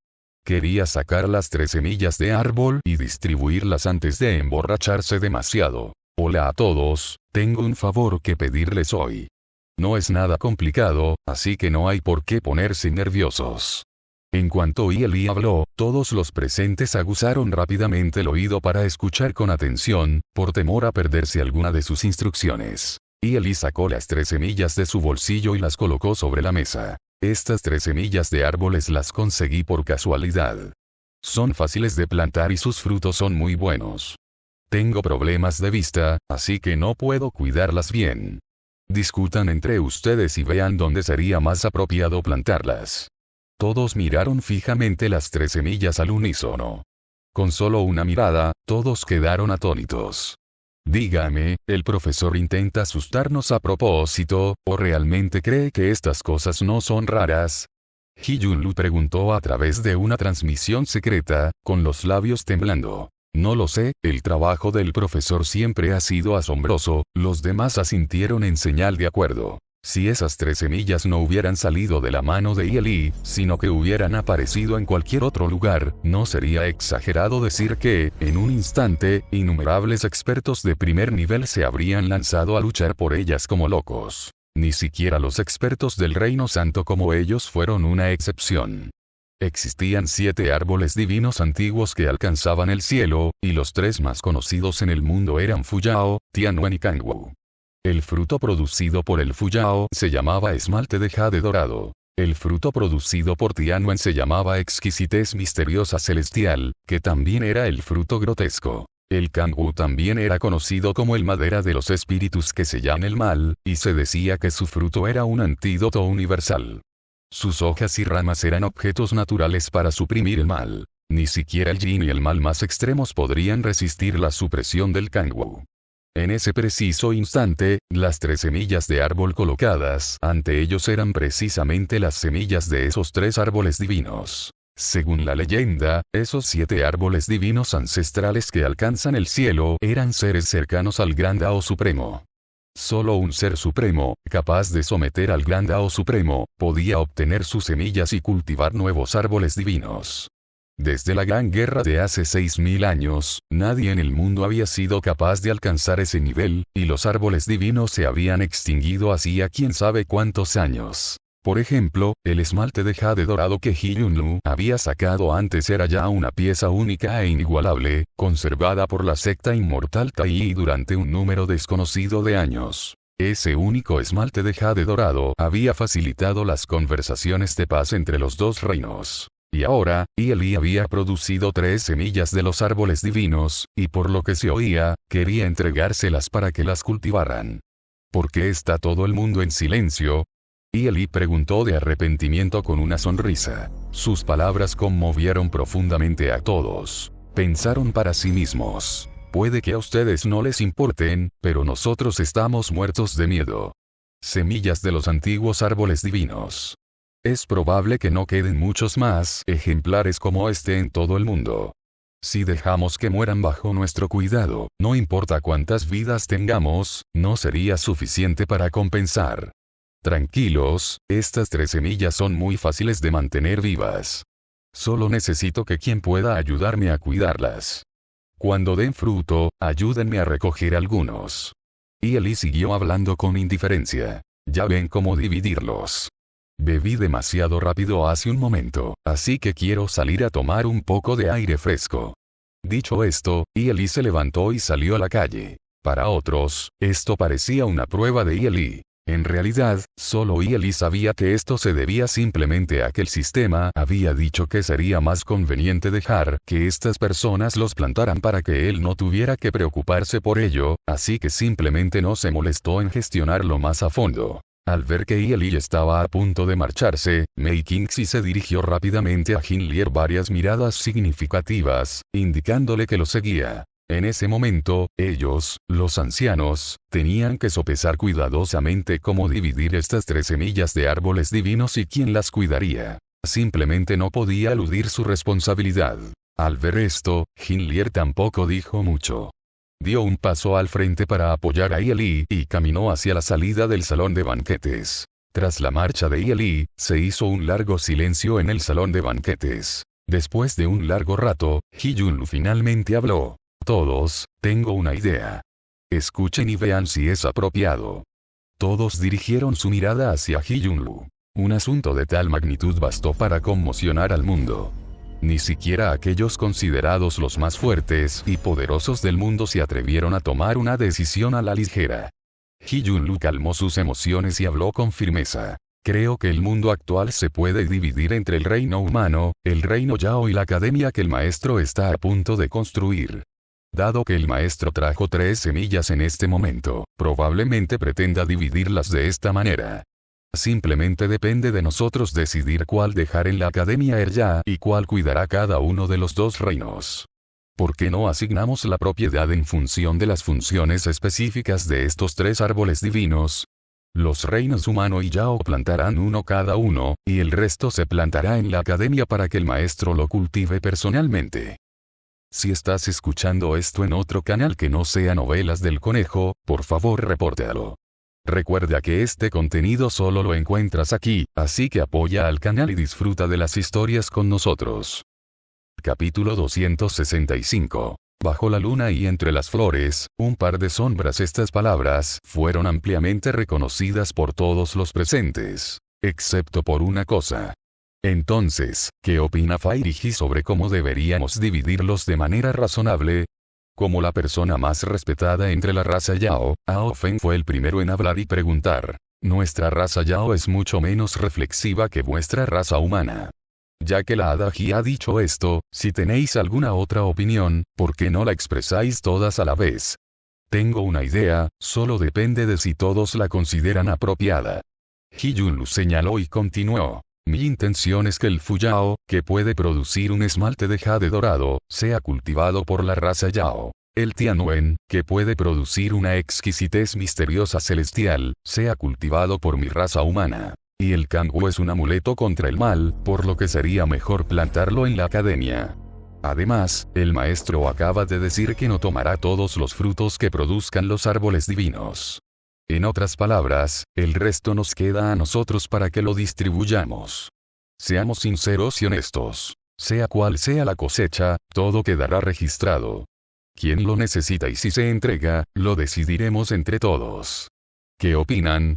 Quería sacar las 3 semillas de árbol y distribuirlas antes de emborracharse demasiado. Hola a todos, tengo un favor que pedirles hoy. No es nada complicado, así que no hay por qué ponerse nerviosos. En cuanto Lee habló, todos los presentes aguzaron rápidamente el oído para escuchar con atención, por temor a perderse alguna de sus instrucciones. Lee sacó las 3 semillas de su bolsillo y las colocó sobre la mesa. Estas 3 semillas de árboles las conseguí por casualidad. Son fáciles de plantar y sus frutos son muy buenos. Tengo problemas de vista, así que no puedo cuidarlas bien. Discutan entre ustedes y vean dónde sería más apropiado plantarlas. Todos miraron fijamente las 3 semillas al unísono. Con solo una mirada, todos quedaron atónitos. Dígame, ¿el profesor intenta asustarnos a propósito, o realmente cree que estas cosas no son raras? Ji Yunlu preguntó a través de una transmisión secreta, con los labios temblando. No lo sé, el trabajo del profesor siempre ha sido asombroso. Los demás asintieron en señal de acuerdo. Si esas 3 semillas no hubieran salido de la mano de Lee, sino que hubieran aparecido en cualquier otro lugar, no sería exagerado decir que, en un instante, innumerables expertos de primer nivel se habrían lanzado a luchar por ellas como locos. Ni siquiera los expertos del Reino Santo como ellos fueron una excepción. Existían 7 árboles divinos antiguos que alcanzaban el cielo, y los 3 más conocidos en el mundo eran Fuyao, Tianwen y Kangwu. El fruto producido por el Fuyao se llamaba esmalte de jade dorado. El fruto producido por Tianwen se llamaba exquisitez misteriosa celestial, que también era el fruto grotesco. El Kangwu también era conocido como el madera de los espíritus que sellan el mal, y se decía que su fruto era un antídoto universal. Sus hojas y ramas eran objetos naturales para suprimir el mal. Ni siquiera el yin y el mal más extremos podrían resistir la supresión del Kangwu. En ese preciso instante, las 3 semillas de árbol colocadas ante ellos eran precisamente las semillas de esos 3 árboles divinos. Según la leyenda, esos 7 árboles divinos ancestrales que alcanzan el cielo eran seres cercanos al Gran Dao Supremo. Solo un ser supremo, capaz de someter al Gran Dao Supremo, podía obtener sus semillas y cultivar nuevos árboles divinos. Desde la Gran Guerra de hace 6000 años, nadie en el mundo había sido capaz de alcanzar ese nivel, y los árboles divinos se habían extinguido hacía quién sabe cuántos años. Por ejemplo, el esmalte de jade dorado que Ji Yunlu había sacado antes era ya una pieza única e inigualable, conservada por la secta inmortal Tai durante un número desconocido de años. Ese único esmalte de jade dorado había facilitado las conversaciones de paz entre los 2 reinos. Y ahora, Lee había producido 3 semillas de los árboles divinos, y por lo que se oía, quería entregárselas para que las cultivaran. ¿Por qué está todo el mundo en silencio? Lee preguntó de arrepentimiento con una sonrisa. Sus palabras conmovieron profundamente a todos. Pensaron para sí mismos. Puede que a ustedes no les importen, pero nosotros estamos muertos de miedo. Semillas de los antiguos árboles divinos. Es probable que no queden muchos más ejemplares como este en todo el mundo. Si dejamos que mueran bajo nuestro cuidado, no importa cuántas vidas tengamos, no sería suficiente para compensar. Tranquilos, estas 3 semillas son muy fáciles de mantener vivas. Solo necesito que quien pueda ayudarme a cuidarlas. Cuando den fruto, ayúdenme a recoger algunos. Lee siguió hablando con indiferencia. Ya ven cómo dividirlos. Bebí demasiado rápido hace un momento, así que quiero salir a tomar un poco de aire fresco. Dicho esto, Lee se levantó y salió a la calle. Para otros, esto parecía una prueba de Lee. En realidad, solo Li sabía que esto se debía simplemente a que el sistema había dicho que sería más conveniente dejar que estas personas los plantaran para que él no tuviera que preocuparse por ello, así que simplemente no se molestó en gestionarlo más a fondo. Al ver que Li estaba a punto de marcharse, Mei Qingxi se dirigió rápidamente a Jin Lier varias miradas significativas, indicándole que lo seguía. En ese momento, ellos, los ancianos, tenían que sopesar cuidadosamente cómo dividir estas 3 semillas de árboles divinos y quién las cuidaría. Simplemente no podía eludir su responsabilidad. Al ver esto, Jin Lier tampoco dijo mucho. Dio un paso al frente para apoyar a Li y caminó hacia la salida del salón de banquetes. Tras la marcha de Li, se hizo un largo silencio en el salón de banquetes. Después de un largo rato, He Yunlu finalmente habló. Todos, tengo una idea. Escuchen y vean si es apropiado. Todos dirigieron su mirada hacia He Yunlu. Un asunto de tal magnitud bastó para conmocionar al mundo. Ni siquiera aquellos considerados los más fuertes y poderosos del mundo se atrevieron a tomar una decisión a la ligera. He Yunlu calmó sus emociones y habló con firmeza. Creo que el mundo actual se puede dividir entre el reino humano, el reino Yao y la academia que el maestro está a punto de construir. Dado que el maestro trajo 3 semillas en este momento, probablemente pretenda dividirlas de esta manera. Simplemente depende de nosotros decidir cuál dejar en la Academia Erya y cuál cuidará cada uno de los 2 reinos. ¿Por qué no asignamos la propiedad en función de las funciones específicas de estos 3 árboles divinos? Los reinos humano y Yao plantarán uno cada uno, y el resto se plantará en la Academia para que el maestro lo cultive personalmente. Si estás escuchando esto en otro canal que no sea Novelas del Conejo, por favor repórtalo. Recuerda que este contenido solo lo encuentras aquí, así que apoya al canal y disfruta de las historias con nosotros. Capítulo 265. Bajo la luna y entre las flores, un par de sombras. Estas palabras fueron ampliamente reconocidas por todos los presentes, excepto por una cosa. Entonces, ¿qué opina Fairiji sobre cómo deberíamos dividirlos de manera razonable? Como la persona más respetada entre la raza Yao, Ao Fen fue el primero en hablar y preguntar. Nuestra raza Yao es mucho menos reflexiva que vuestra raza humana. Ya que la Adaji ha dicho esto, si tenéis alguna otra opinión, ¿por qué no la expresáis todas a la vez? Tengo una idea, solo depende de si todos la consideran apropiada. He Yunlu señaló y continuó. Mi intención es que el Fuyao, que puede producir un esmalte de jade dorado, sea cultivado por la raza Yao. El Tianwen, que puede producir una exquisitez misteriosa celestial, sea cultivado por mi raza humana. Y el Kangwu es un amuleto contra el mal, por lo que sería mejor plantarlo en la academia. Además, el maestro acaba de decir que no tomará todos los frutos que produzcan los árboles divinos. En otras palabras, el resto nos queda a nosotros para que lo distribuyamos. Seamos sinceros y honestos. Sea cual sea la cosecha, todo quedará registrado. Quien lo necesita y si se entrega, lo decidiremos entre todos. ¿Qué opinan?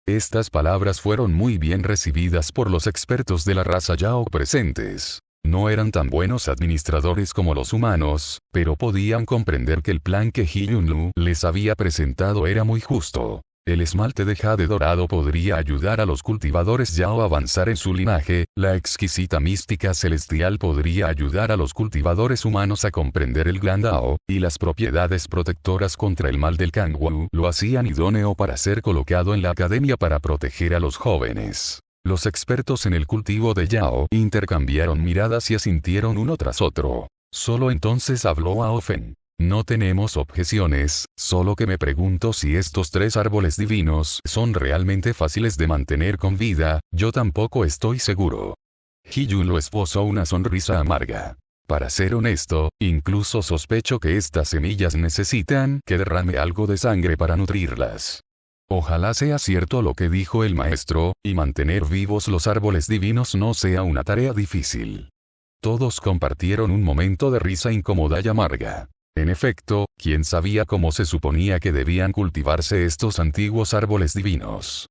Estas palabras fueron muy bien recibidas por los expertos de la raza Yao presentes. No eran tan buenos administradores como los humanos, pero podían comprender que el plan que He Yunlu les había presentado era muy justo. El esmalte de jade dorado podría ayudar a los cultivadores Yao a avanzar en su linaje, la exquisita mística celestial podría ayudar a los cultivadores humanos a comprender el Gran Dao, y las propiedades protectoras contra el mal del Kangwu lo hacían idóneo para ser colocado en la academia para proteger a los jóvenes. Los expertos en el cultivo de Yao intercambiaron miradas y asintieron uno tras otro. Solo entonces habló Ao Fen. No tenemos objeciones, solo que me pregunto si estos 3 árboles divinos son realmente fáciles de mantener con vida, yo tampoco estoy seguro. He Yunlu esbozó una sonrisa amarga. Para ser honesto, incluso sospecho que estas semillas necesitan que derrame algo de sangre para nutrirlas. Ojalá sea cierto lo que dijo el maestro, y mantener vivos los árboles divinos no sea una tarea difícil. Todos compartieron un momento de risa incómoda y amarga. En efecto, ¿quién sabía cómo se suponía que debían cultivarse estos antiguos árboles divinos?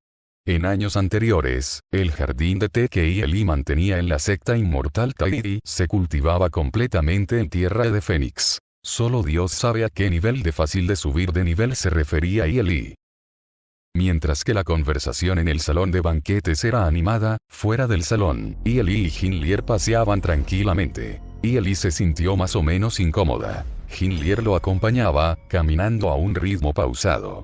En años anteriores, el jardín de té que Li mantenía en la secta inmortal Tairi se cultivaba completamente en tierra de Fénix. Solo Dios sabe a qué nivel de fácil de subir de nivel se refería Li. Mientras que la conversación en el salón de banquetes era animada, fuera del salón, Ellie y Hinlier paseaban tranquilamente. Ellie se sintió más o menos incómoda. Hinlier lo acompañaba, caminando a un ritmo pausado.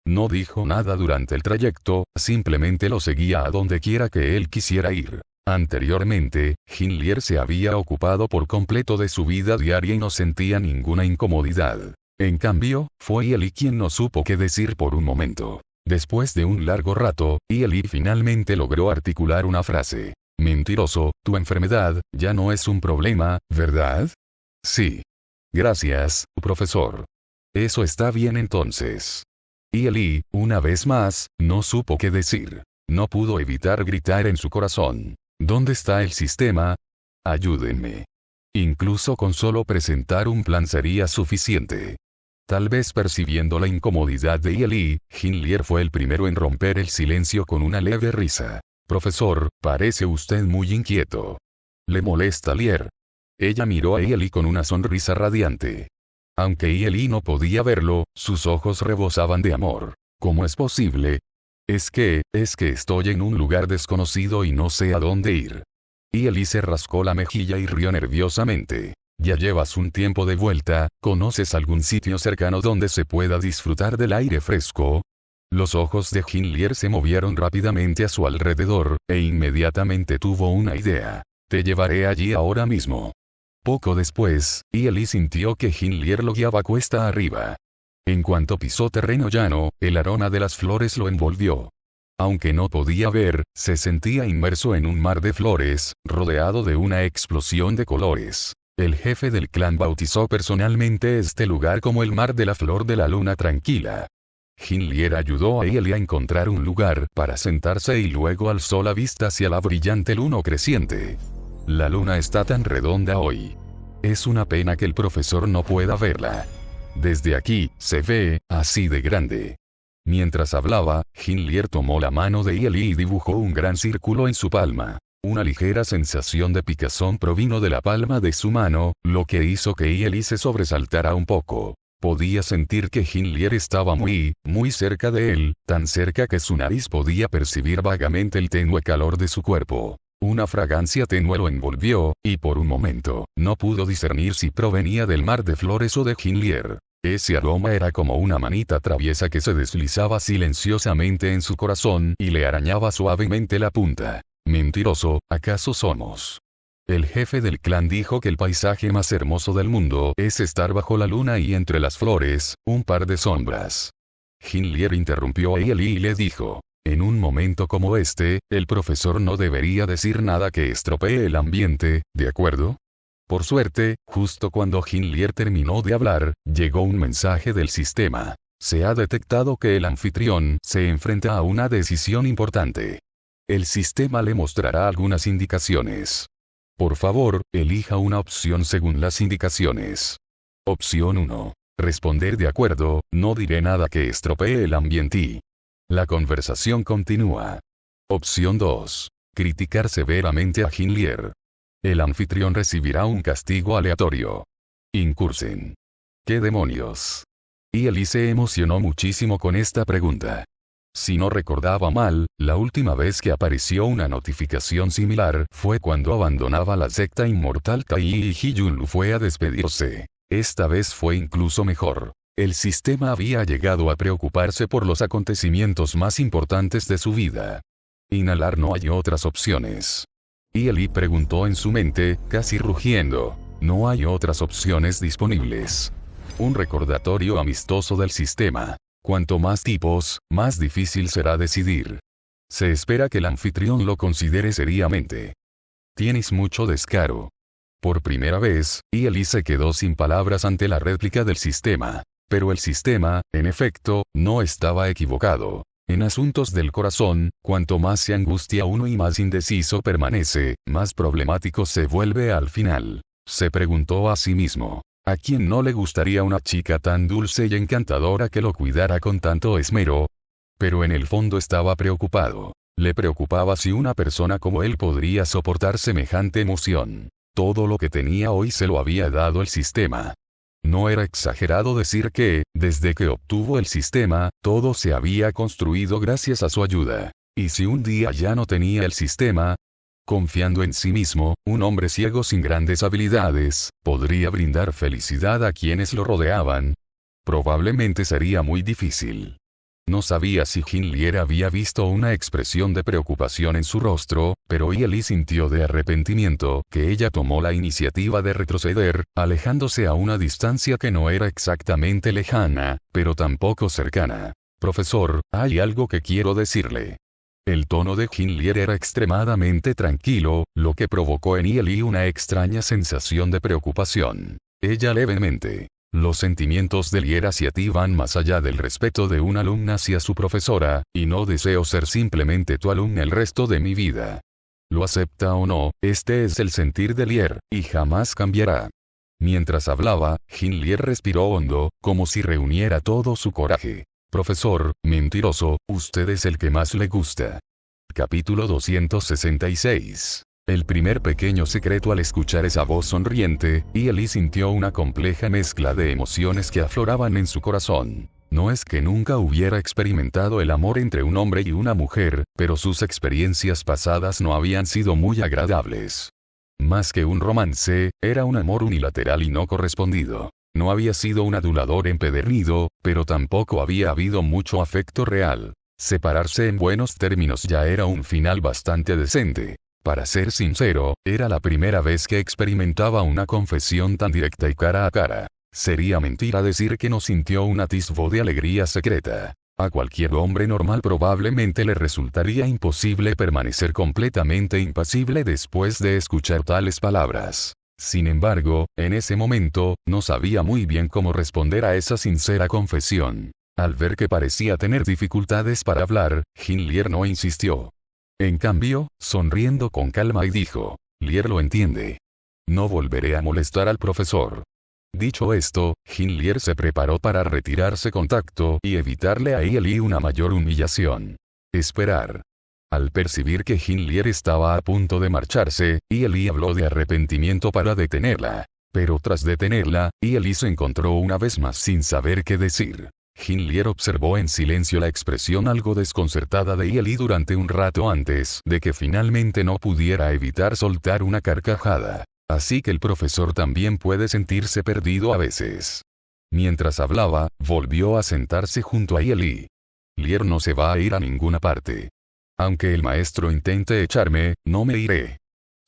No dijo nada durante el trayecto, simplemente lo seguía a donde quiera que él quisiera ir. Anteriormente, Hinlier se había ocupado por completo de su vida diaria y no sentía ninguna incomodidad. En cambio, fue Ellie quien no supo qué decir por un momento. Después de un largo rato, Ellie finalmente logró articular una frase. Mentiroso, tu enfermedad ya no es un problema, ¿verdad? Sí. Gracias, profesor. Eso está bien entonces. Ellie, una vez más, no supo qué decir. No pudo evitar gritar en su corazón. ¿Dónde está el sistema? Ayúdenme. Incluso con solo presentar un plan sería suficiente. Tal vez percibiendo la incomodidad de Ellie, Hinlier fue el primero en romper el silencio con una leve risa. Profesor, parece usted muy inquieto. ¿Le molesta Lier? Ella miró a Ellie con una sonrisa radiante. Aunque Ellie no podía verlo, sus ojos rebosaban de amor. ¿Cómo es posible? Es que estoy en un lugar desconocido y no sé a dónde ir. Ellie se rascó la mejilla y rió nerviosamente. Ya llevas un tiempo de vuelta, ¿conoces algún sitio cercano donde se pueda disfrutar del aire fresco? Los ojos de Hinlier se movieron rápidamente a su alrededor, e inmediatamente tuvo una idea. Te llevaré allí ahora mismo. Poco después, Ellie sintió que Hinlier lo guiaba cuesta arriba. En cuanto pisó terreno llano, el aroma de las flores lo envolvió. Aunque no podía ver, se sentía inmerso en un mar de flores, rodeado de una explosión de colores. El jefe del clan bautizó personalmente este lugar como el mar de la flor de la luna tranquila. Hinlier ayudó a Ellie a encontrar un lugar para sentarse y luego alzó la vista hacia la brillante luna creciente. La luna está tan redonda hoy. Es una pena que el profesor no pueda verla. Desde aquí, se ve, así de grande. Mientras hablaba, Hinlier tomó la mano de Ellie y dibujó un gran círculo en su palma. Una ligera sensación de picazón provino de la palma de su mano, lo que hizo que Ellie se sobresaltara un poco. Podía sentir que Hinlier estaba muy cerca de él, tan cerca que su nariz podía percibir vagamente el tenue calor de su cuerpo. Una fragancia tenue lo envolvió, y por un momento, no pudo discernir si provenía del mar de flores o de Hinlier. Ese aroma era como una manita traviesa que se deslizaba silenciosamente en su corazón y le arañaba suavemente la punta. Mentiroso, ¿acaso somos? El jefe del clan dijo que el paisaje más hermoso del mundo es estar bajo la luna y entre las flores, un par de sombras. Hinlier interrumpió a Ellie y le dijo, en un momento como este, el profesor no debería decir nada que estropee el ambiente, ¿de acuerdo? Por suerte, justo cuando Hinlier terminó de hablar, llegó un mensaje del sistema. Se ha detectado que el anfitrión se enfrenta a una decisión importante. El sistema le mostrará algunas indicaciones. Por favor, elija una opción según las indicaciones. Opción 1. Responder de acuerdo, no diré nada que estropee el ambiente. La conversación continúa. Opción 2. Criticar severamente a Hinlier. El anfitrión recibirá un castigo aleatorio. Incursen. ¿Qué demonios? Ellie se emocionó muchísimo con esta pregunta. Si no recordaba mal, la última vez que apareció una notificación similar fue cuando abandonaba la secta inmortal Kai y Hiyun fue a despedirse. Esta vez fue incluso mejor. El sistema había llegado a preocuparse por los acontecimientos más importantes de su vida. Inhalar, no hay otras opciones. Ellie preguntó en su mente, casi rugiendo. No hay otras opciones disponibles. Un recordatorio amistoso del sistema. Cuanto más tipos, más difícil será decidir. Se espera que el anfitrión lo considere seriamente. Tienes mucho descaro. Por primera vez, Ellie se quedó sin palabras ante la réplica del sistema. Pero el sistema, en efecto, no estaba equivocado. En asuntos del corazón, cuanto más se angustia uno y más indeciso permanece, más problemático se vuelve al final. Se preguntó a sí mismo. ¿A quién no le gustaría una chica tan dulce y encantadora que lo cuidara con tanto esmero? Pero en el fondo estaba preocupado. Le preocupaba si una persona como él podría soportar semejante emoción. Todo lo que tenía hoy se lo había dado el sistema. No era exagerado decir que, desde que obtuvo el sistema, todo se había construido gracias a su ayuda. Y si un día ya no tenía el sistema, confiando en sí mismo, un hombre ciego sin grandes habilidades, podría brindar felicidad a quienes lo rodeaban. Probablemente sería muy difícil. No sabía si Hinlier había visto una expresión de preocupación en su rostro, pero Ellie sintió de arrepentimiento que ella tomó la iniciativa de retroceder, alejándose a una distancia que no era exactamente lejana, pero tampoco cercana. Profesor, hay algo que quiero decirle. El tono de Hinlier era extremadamente tranquilo, lo que provocó en Ellie una extraña sensación de preocupación. Ella levemente. Los sentimientos de Lier hacia ti van más allá del respeto de una alumna hacia su profesora, y no deseo ser simplemente tu alumna el resto de mi vida. Lo acepta o no, este es el sentir de Lier, y jamás cambiará. Mientras hablaba, Hinlier respiró hondo, como si reuniera todo su coraje. Profesor, mentiroso, usted es el que más le gusta. Capítulo 266. El primer pequeño secreto. Al escuchar esa voz sonriente, Ellie sintió una compleja mezcla de emociones que afloraban en su corazón. No es que nunca hubiera experimentado el amor entre un hombre y una mujer, pero sus experiencias pasadas no habían sido muy agradables. Más que un romance, era un amor unilateral y no correspondido. No había sido un adulador empedernido, pero tampoco había habido mucho afecto real. Separarse en buenos términos ya era un final bastante decente. Para ser sincero, era la primera vez que experimentaba una confesión tan directa y cara a cara. Sería mentira decir que no sintió un atisbo de alegría secreta. A cualquier hombre normal probablemente le resultaría imposible permanecer completamente impasible después de escuchar tales palabras. Sin embargo, en ese momento, no sabía muy bien cómo responder a esa sincera confesión. Al ver que parecía tener dificultades para hablar, Hinlier no insistió. En cambio, sonriendo con calma y dijo, Lier lo entiende. No volveré a molestar al profesor. Dicho esto, Hinlier se preparó para retirarse con tacto y evitarle a Ellie una mayor humillación. Esperar. Al percibir que Hinlier estaba a punto de marcharse, Ellie habló de arrepentimiento para detenerla. Pero tras detenerla, Ellie se encontró una vez más sin saber qué decir. Hinlier observó en silencio la expresión algo desconcertada de Ellie durante un rato antes de que finalmente no pudiera evitar soltar una carcajada. Así que el profesor también puede sentirse perdido a veces. Mientras hablaba, volvió a sentarse junto a Ellie. Lier no se va a ir a ninguna parte. Aunque el maestro intente echarme, no me iré.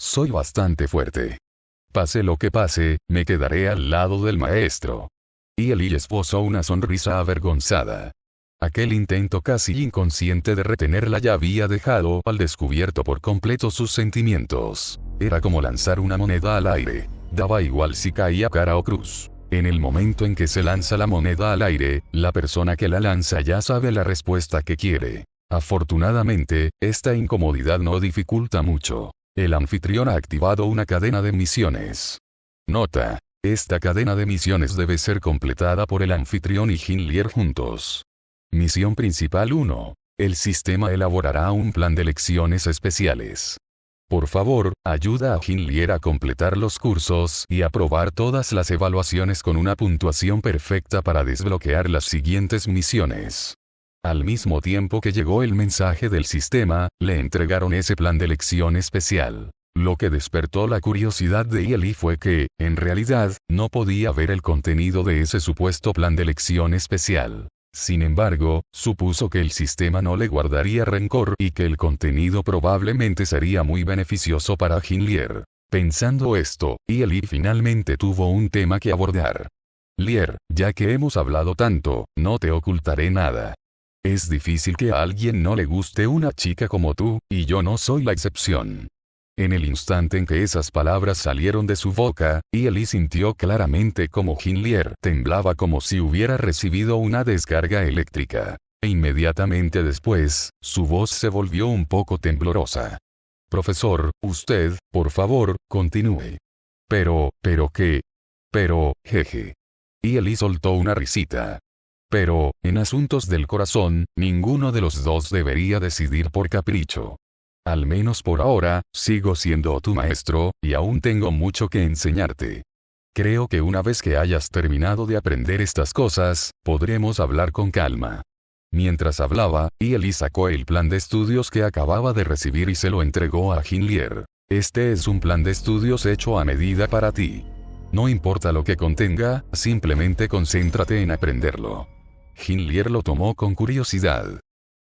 Soy bastante fuerte. Pase lo que pase, me quedaré al lado del maestro. Ellie esbozó una sonrisa avergonzada. Aquel intento casi inconsciente de retenerla ya había dejado al descubierto por completo sus sentimientos. Era como lanzar una moneda al aire. Daba igual si caía cara o cruz. En el momento en que se lanza la moneda al aire, la persona que la lanza ya sabe la respuesta que quiere. Afortunadamente, esta incomodidad no dificulta mucho. El anfitrión ha activado una cadena de misiones. Nota. Esta cadena de misiones debe ser completada por el anfitrión y Hinlier juntos. Misión principal 1. El sistema elaborará un plan de lecciones especiales. Por favor, ayuda a Hinlier a completar los cursos y aprobar todas las evaluaciones con una puntuación perfecta para desbloquear las siguientes misiones. Al mismo tiempo que llegó el mensaje del sistema, le entregaron ese plan de lección especial. Lo que despertó la curiosidad de Ellie fue que, en realidad, no podía ver el contenido de ese supuesto plan de lección especial. Sin embargo, supuso que el sistema no le guardaría rencor y que el contenido probablemente sería muy beneficioso para Hinlier. Pensando esto, Ellie finalmente tuvo un tema que abordar. Lier, ya que hemos hablado tanto, no te ocultaré nada. Es difícil que a alguien no le guste una chica como tú, y yo no soy la excepción. En el instante en que esas palabras salieron de su boca, Ellie sintió claramente como Hinlier temblaba como si hubiera recibido una descarga eléctrica. E inmediatamente después, su voz se volvió un poco temblorosa. Profesor, usted, por favor, continúe. ¿Pero qué? Jeje. Ellie soltó una risita. Pero, en asuntos del corazón, ninguno de los dos debería decidir por capricho. Al menos por ahora, sigo siendo tu maestro, y aún tengo mucho que enseñarte. Creo que una vez que hayas terminado de aprender estas cosas, podremos hablar con calma. Mientras hablaba, Eli sacó el plan de estudios que acababa de recibir y se lo entregó a Hinlier. Este es un plan de estudios hecho a medida para ti. No importa lo que contenga, simplemente concéntrate en aprenderlo. Hinlier lo tomó con curiosidad.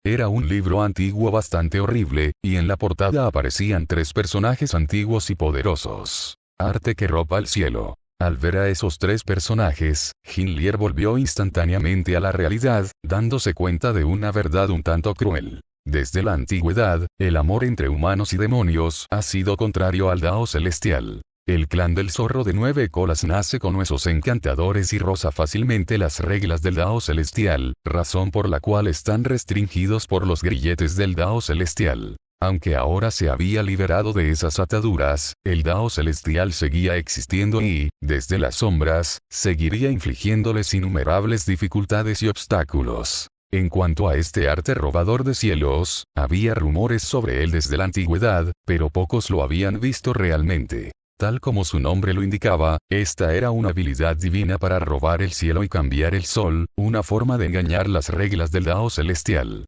Era un libro antiguo bastante horrible, y en la portada aparecían 3 personajes antiguos y poderosos. Arte que roba el cielo. Al ver a esos 3 personajes, Hinlier volvió instantáneamente a la realidad, dándose cuenta de una verdad un tanto cruel. Desde la antigüedad, el amor entre humanos y demonios ha sido contrario al Dao celestial. El clan del zorro de 9 colas nace con huesos encantadores y roza fácilmente las reglas del Dao celestial, razón por la cual están restringidos por los grilletes del Dao celestial. Aunque ahora se había liberado de esas ataduras, el Dao celestial seguía existiendo y, desde las sombras, seguiría infligiéndoles innumerables dificultades y obstáculos. En cuanto a este arte robador de cielos, había rumores sobre él desde la antigüedad, pero pocos lo habían visto realmente. Tal como su nombre lo indicaba, esta era una habilidad divina para robar el cielo y cambiar el sol, una forma de engañar las reglas del Dao celestial.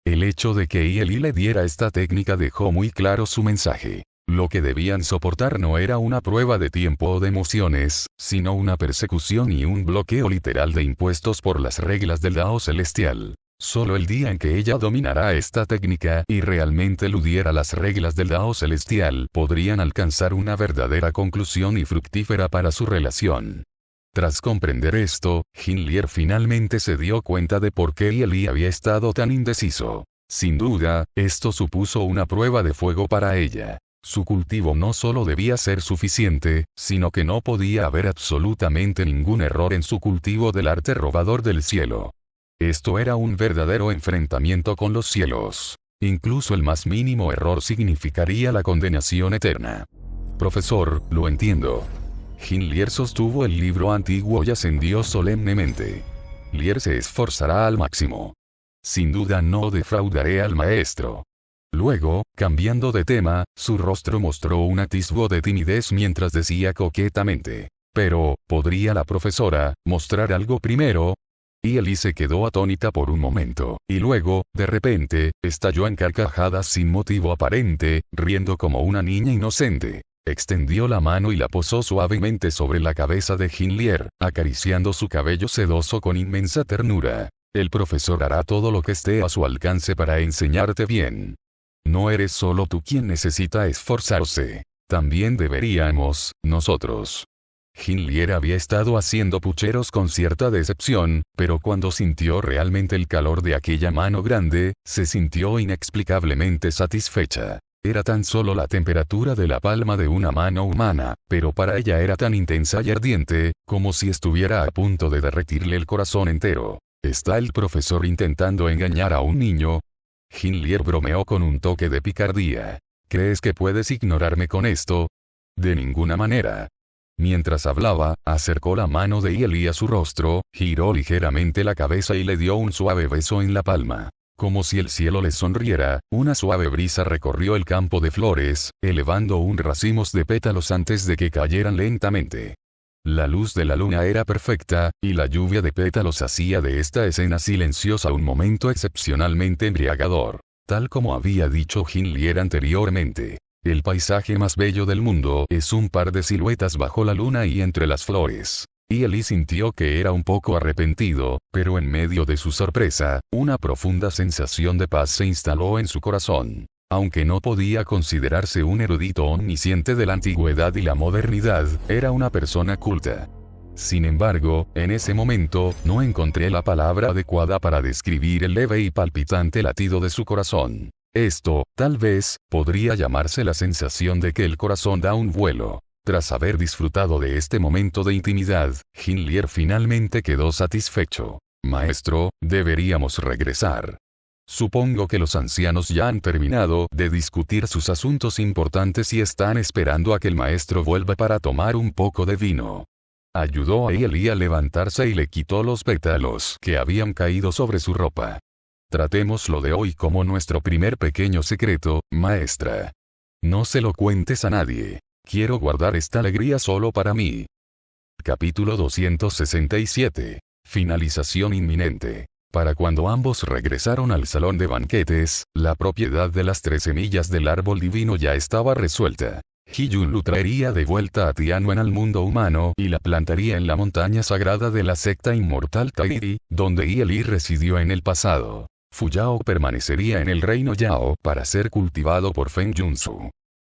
El hecho de que Eli le diera esta técnica dejó muy claro su mensaje. Lo que debían soportar no era una prueba de tiempo o de emociones, sino una persecución y un bloqueo literal de impuestos por las reglas del Dao celestial. Solo el día en que ella dominara esta técnica y realmente eludiera las reglas del Dao celestial podrían alcanzar una verdadera conclusión y fructífera para su relación. Tras comprender esto, Hinlier finalmente se dio cuenta de por qué Eli había estado tan indeciso. Sin duda, esto supuso una prueba de fuego para ella. Su cultivo no solo debía ser suficiente, sino que no podía haber absolutamente ningún error en su cultivo del arte robador del cielo. Esto era un verdadero enfrentamiento con los cielos. Incluso el más mínimo error significaría la condenación eterna. Profesor, lo entiendo. Hinlier sostuvo el libro antiguo y ascendió solemnemente. Lier se esforzará al máximo. Sin duda no defraudaré al maestro. Luego, cambiando de tema, su rostro mostró un atisbo de timidez mientras decía coquetamente: pero, ¿podría la profesora mostrar algo primero? Y Eli se quedó atónita por un momento, y luego, de repente, estalló en carcajadas sin motivo aparente, riendo como una niña inocente. Extendió la mano y la posó suavemente sobre la cabeza de Hinlier, acariciando su cabello sedoso con inmensa ternura. El profesor hará todo lo que esté a su alcance para enseñarte bien. No eres solo tú quien necesita esforzarse. También deberíamos, nosotros. Hinlier había estado haciendo pucheros con cierta decepción, pero cuando sintió realmente el calor de aquella mano grande, se sintió inexplicablemente satisfecha. Era tan solo la temperatura de la palma de una mano humana, pero para ella era tan intensa y ardiente, como si estuviera a punto de derretirle el corazón entero. ¿Está el profesor intentando engañar a un niño? Hinlier bromeó con un toque de picardía. ¿Crees que puedes ignorarme con esto? De ninguna manera. Mientras hablaba, acercó la mano de Eli a su rostro, giró ligeramente la cabeza y le dio un suave beso en la palma. Como si el cielo le sonriera, una suave brisa recorrió el campo de flores, elevando un racimos de pétalos antes de que cayeran lentamente. La luz de la luna era perfecta, y la lluvia de pétalos hacía de esta escena silenciosa un momento excepcionalmente embriagador. Tal como había dicho Hinlier anteriormente, el paisaje más bello del mundo es un par de siluetas bajo la luna y entre las flores. Y Eli sintió que era un poco arrepentido, pero en medio de su sorpresa, una profunda sensación de paz se instaló en su corazón. Aunque no podía considerarse un erudito omnisciente de la antigüedad y la modernidad, era una persona culta. Sin embargo, en ese momento, no encontré la palabra adecuada para describir el leve y palpitante latido de su corazón. Esto, tal vez, podría llamarse la sensación de que el corazón da un vuelo. Tras haber disfrutado de este momento de intimidad, Hinlier finalmente quedó satisfecho. Maestro, deberíamos regresar. Supongo que los ancianos ya han terminado de discutir sus asuntos importantes y están esperando a que el maestro vuelva para tomar un poco de vino. Ayudó a Eli a levantarse y le quitó los pétalos que habían caído sobre su ropa. Tratémoslo de hoy como nuestro primer pequeño secreto, maestra. No se lo cuentes a nadie. Quiero guardar esta alegría solo para mí. Capítulo 267. Finalización inminente. Para cuando ambos regresaron al salón de banquetes, la propiedad de las 3 semillas del árbol divino ya estaba resuelta. Hiyun Lu traería de vuelta a Tianwen al mundo humano y la plantaría en la montaña sagrada de la secta inmortal Tairi, donde Yi residió en el pasado. Fuyao permanecería en el reino Yao para ser cultivado por Feng Junsu.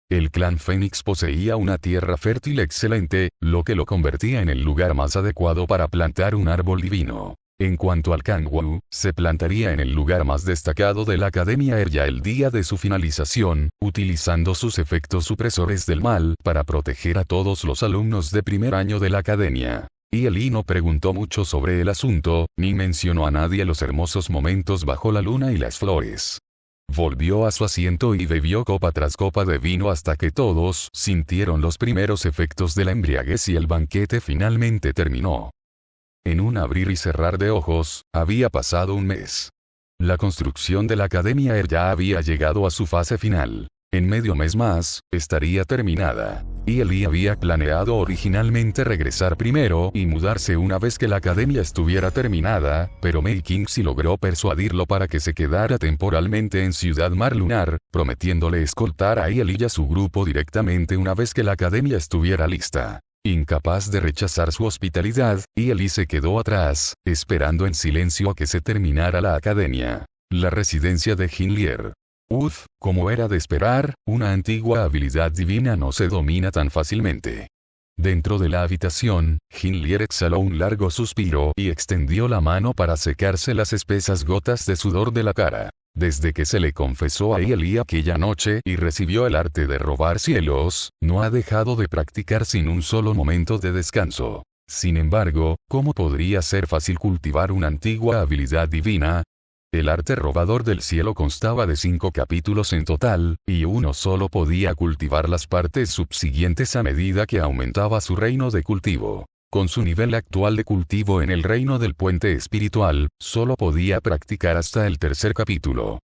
El clan Fénix poseía una tierra fértil excelente, lo que lo convertía en el lugar más adecuado para plantar un árbol divino. En cuanto al Kangwu, se plantaría en el lugar más destacado de la Academia ya el día de su finalización, utilizando sus efectos supresores del mal para proteger a todos los alumnos de primer año de la Academia. Yi no preguntó mucho sobre el asunto, ni mencionó a nadie los hermosos momentos bajo la luna y las flores. Volvió a su asiento y bebió copa tras copa de vino hasta que todos sintieron los primeros efectos de la embriaguez y el banquete finalmente terminó. En un abrir y cerrar de ojos, había pasado un mes. La construcción de la Academia ya había llegado a su fase final. En medio mes más, estaría terminada. Yi había planeado originalmente regresar primero y mudarse una vez que la Academia estuviera terminada, pero Mei Qingxi logró persuadirlo para que se quedara temporalmente en Ciudad Mar Lunar, prometiéndole escoltar a Yi y a su grupo directamente una vez que la Academia estuviera lista. Incapaz de rechazar su hospitalidad, Yi se quedó atrás, esperando en silencio a que se terminara la Academia. La residencia de Jinlier. Como era de esperar, una antigua habilidad divina no se domina tan fácilmente. Dentro de la habitación, Jinlier exhaló un largo suspiro y extendió la mano para secarse las espesas gotas de sudor de la cara. Desde que se le confesó a Yi aquella noche y recibió el arte de robar cielos, no ha dejado de practicar sin un solo momento de descanso. Sin embargo, ¿cómo podría ser fácil cultivar una antigua habilidad divina? El arte robador del cielo constaba de 5 capítulos en total, y uno solo podía cultivar las partes subsiguientes a medida que aumentaba su reino de cultivo. Con su nivel actual de cultivo en el reino del puente espiritual, solo podía practicar hasta el 3er capítulo.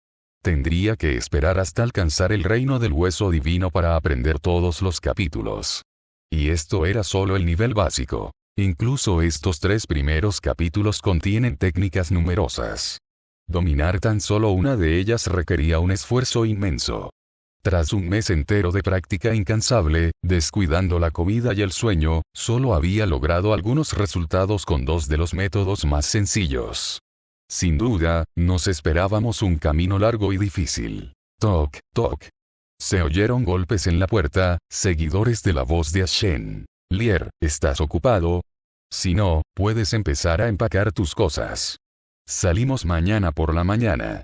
Tendría que esperar hasta alcanzar el reino del hueso divino para aprender todos los capítulos. Y esto era solo el nivel básico. Incluso estos 3 primeros capítulos contienen técnicas numerosas. Dominar tan solo una de ellas requería un esfuerzo inmenso. Tras un mes entero de práctica incansable, descuidando la comida y el sueño, solo había logrado algunos resultados con 2 de los métodos más sencillos. Sin duda, nos esperábamos un camino largo y difícil. Toc, toc. Se oyeron golpes en la puerta, seguidores de la voz de Ashen. Lier, ¿estás ocupado? Si no, puedes empezar a empacar tus cosas. Salimos mañana por la mañana.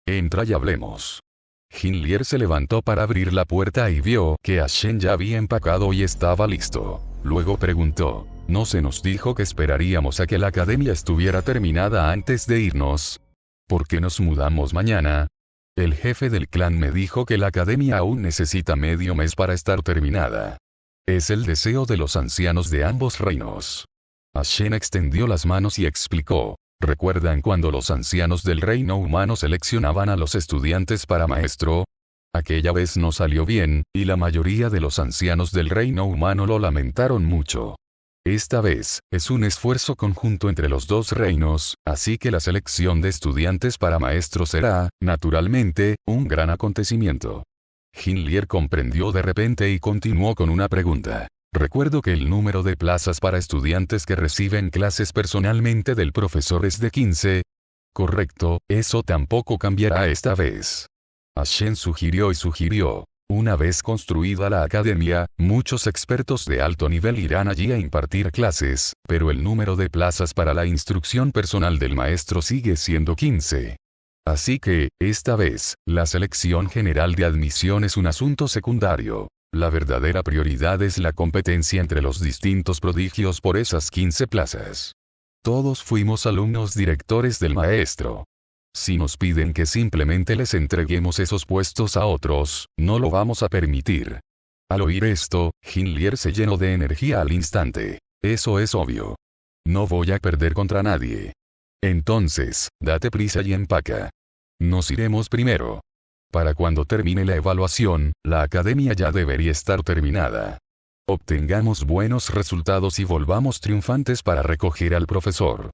Entra y hablemos. Jinlier se levantó para abrir la puerta y vio que Ashen ya había empacado y estaba listo. Luego preguntó, ¿no se nos dijo que esperaríamos a que la academia estuviera terminada antes de irnos? ¿Por qué nos mudamos mañana? El jefe del clan me dijo que la academia aún necesita medio mes para estar terminada. Es el deseo de los ancianos de ambos reinos. Ashen extendió las manos y explicó. ¿Recuerdan cuando los ancianos del reino humano seleccionaban a los estudiantes para maestro? Aquella vez no salió bien, y la mayoría de los ancianos del reino humano lo lamentaron mucho. Esta vez, es un esfuerzo conjunto entre los 2 reinos, así que la selección de estudiantes para maestro será, naturalmente, un gran acontecimiento. Jinlier comprendió de repente y continuó con una pregunta. Recuerdo que el número de plazas para estudiantes que reciben clases personalmente del profesor es de 15. Correcto, eso tampoco cambiará esta vez. Ashen sugirió. Una vez construida la academia, muchos expertos de alto nivel irán allí a impartir clases, pero el número de plazas para la instrucción personal del maestro sigue siendo 15. Así que, esta vez, la selección general de admisión es un asunto secundario. La verdadera prioridad es la competencia entre los distintos prodigios por esas 15 plazas. Todos fuimos alumnos directores del maestro. Si nos piden que simplemente les entreguemos esos puestos a otros, no lo vamos a permitir. Al oír esto, Jinlier se llenó de energía al instante. Eso es obvio. No voy a perder contra nadie. Entonces, date prisa y empaca. Nos iremos primero. Para cuando termine la evaluación, la academia ya debería estar terminada. Obtengamos buenos resultados y volvamos triunfantes para recoger al profesor.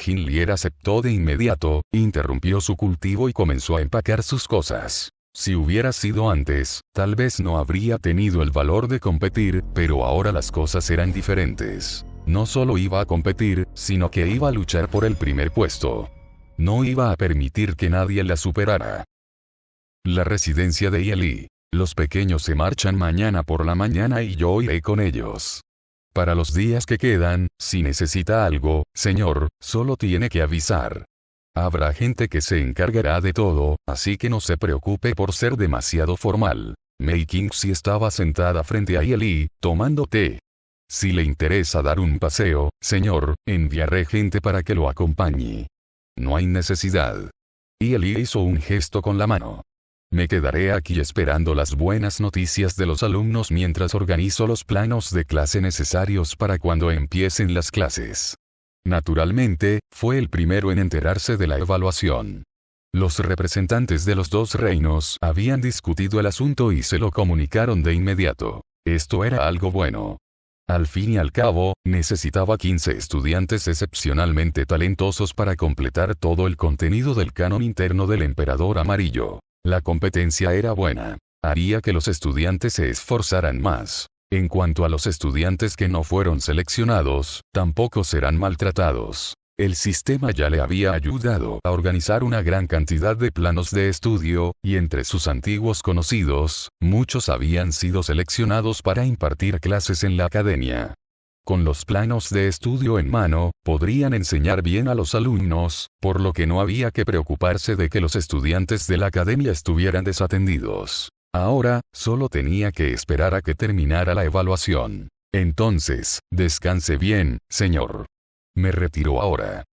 Hinlier aceptó de inmediato, interrumpió su cultivo y comenzó a empacar sus cosas. Si hubiera sido antes, tal vez no habría tenido el valor de competir, pero ahora las cosas eran diferentes. No solo iba a competir, sino que iba a luchar por el primer puesto. No iba a permitir que nadie la superara. La residencia de Yeli. Los pequeños se marchan mañana por la mañana y yo iré con ellos. Para los días que quedan, si necesita algo, señor, solo tiene que avisar. Habrá gente que se encargará de todo, así que no se preocupe por ser demasiado formal. Mei Qingxi estaba sentada frente a Yeli, tomando té. Si le interesa dar un paseo, señor, enviaré gente para que lo acompañe. No hay necesidad. Yeli hizo un gesto con la mano. Me quedaré aquí esperando las buenas noticias de los alumnos mientras organizo los planos de clase necesarios para cuando empiecen las clases. Naturalmente, fue el primero en enterarse de la evaluación. Los representantes de los dos reinos habían discutido el asunto y se lo comunicaron de inmediato. Esto era algo bueno. Al fin y al cabo, necesitaba 15 estudiantes excepcionalmente talentosos para completar todo el contenido del canon interno del Emperador Amarillo. La competencia era buena. Haría que los estudiantes se esforzaran más. En cuanto a los estudiantes que no fueron seleccionados, tampoco serán maltratados. El sistema ya le había ayudado a organizar una gran cantidad de planos de estudio, y entre sus antiguos conocidos, muchos habían sido seleccionados para impartir clases en la academia. Con los planos de estudio en mano, podrían enseñar bien a los alumnos, por lo que no había que preocuparse de que los estudiantes de la academia estuvieran desatendidos. Ahora, solo tenía que esperar a que terminara la evaluación. Entonces, descanse bien, señor. Me retiro ahora.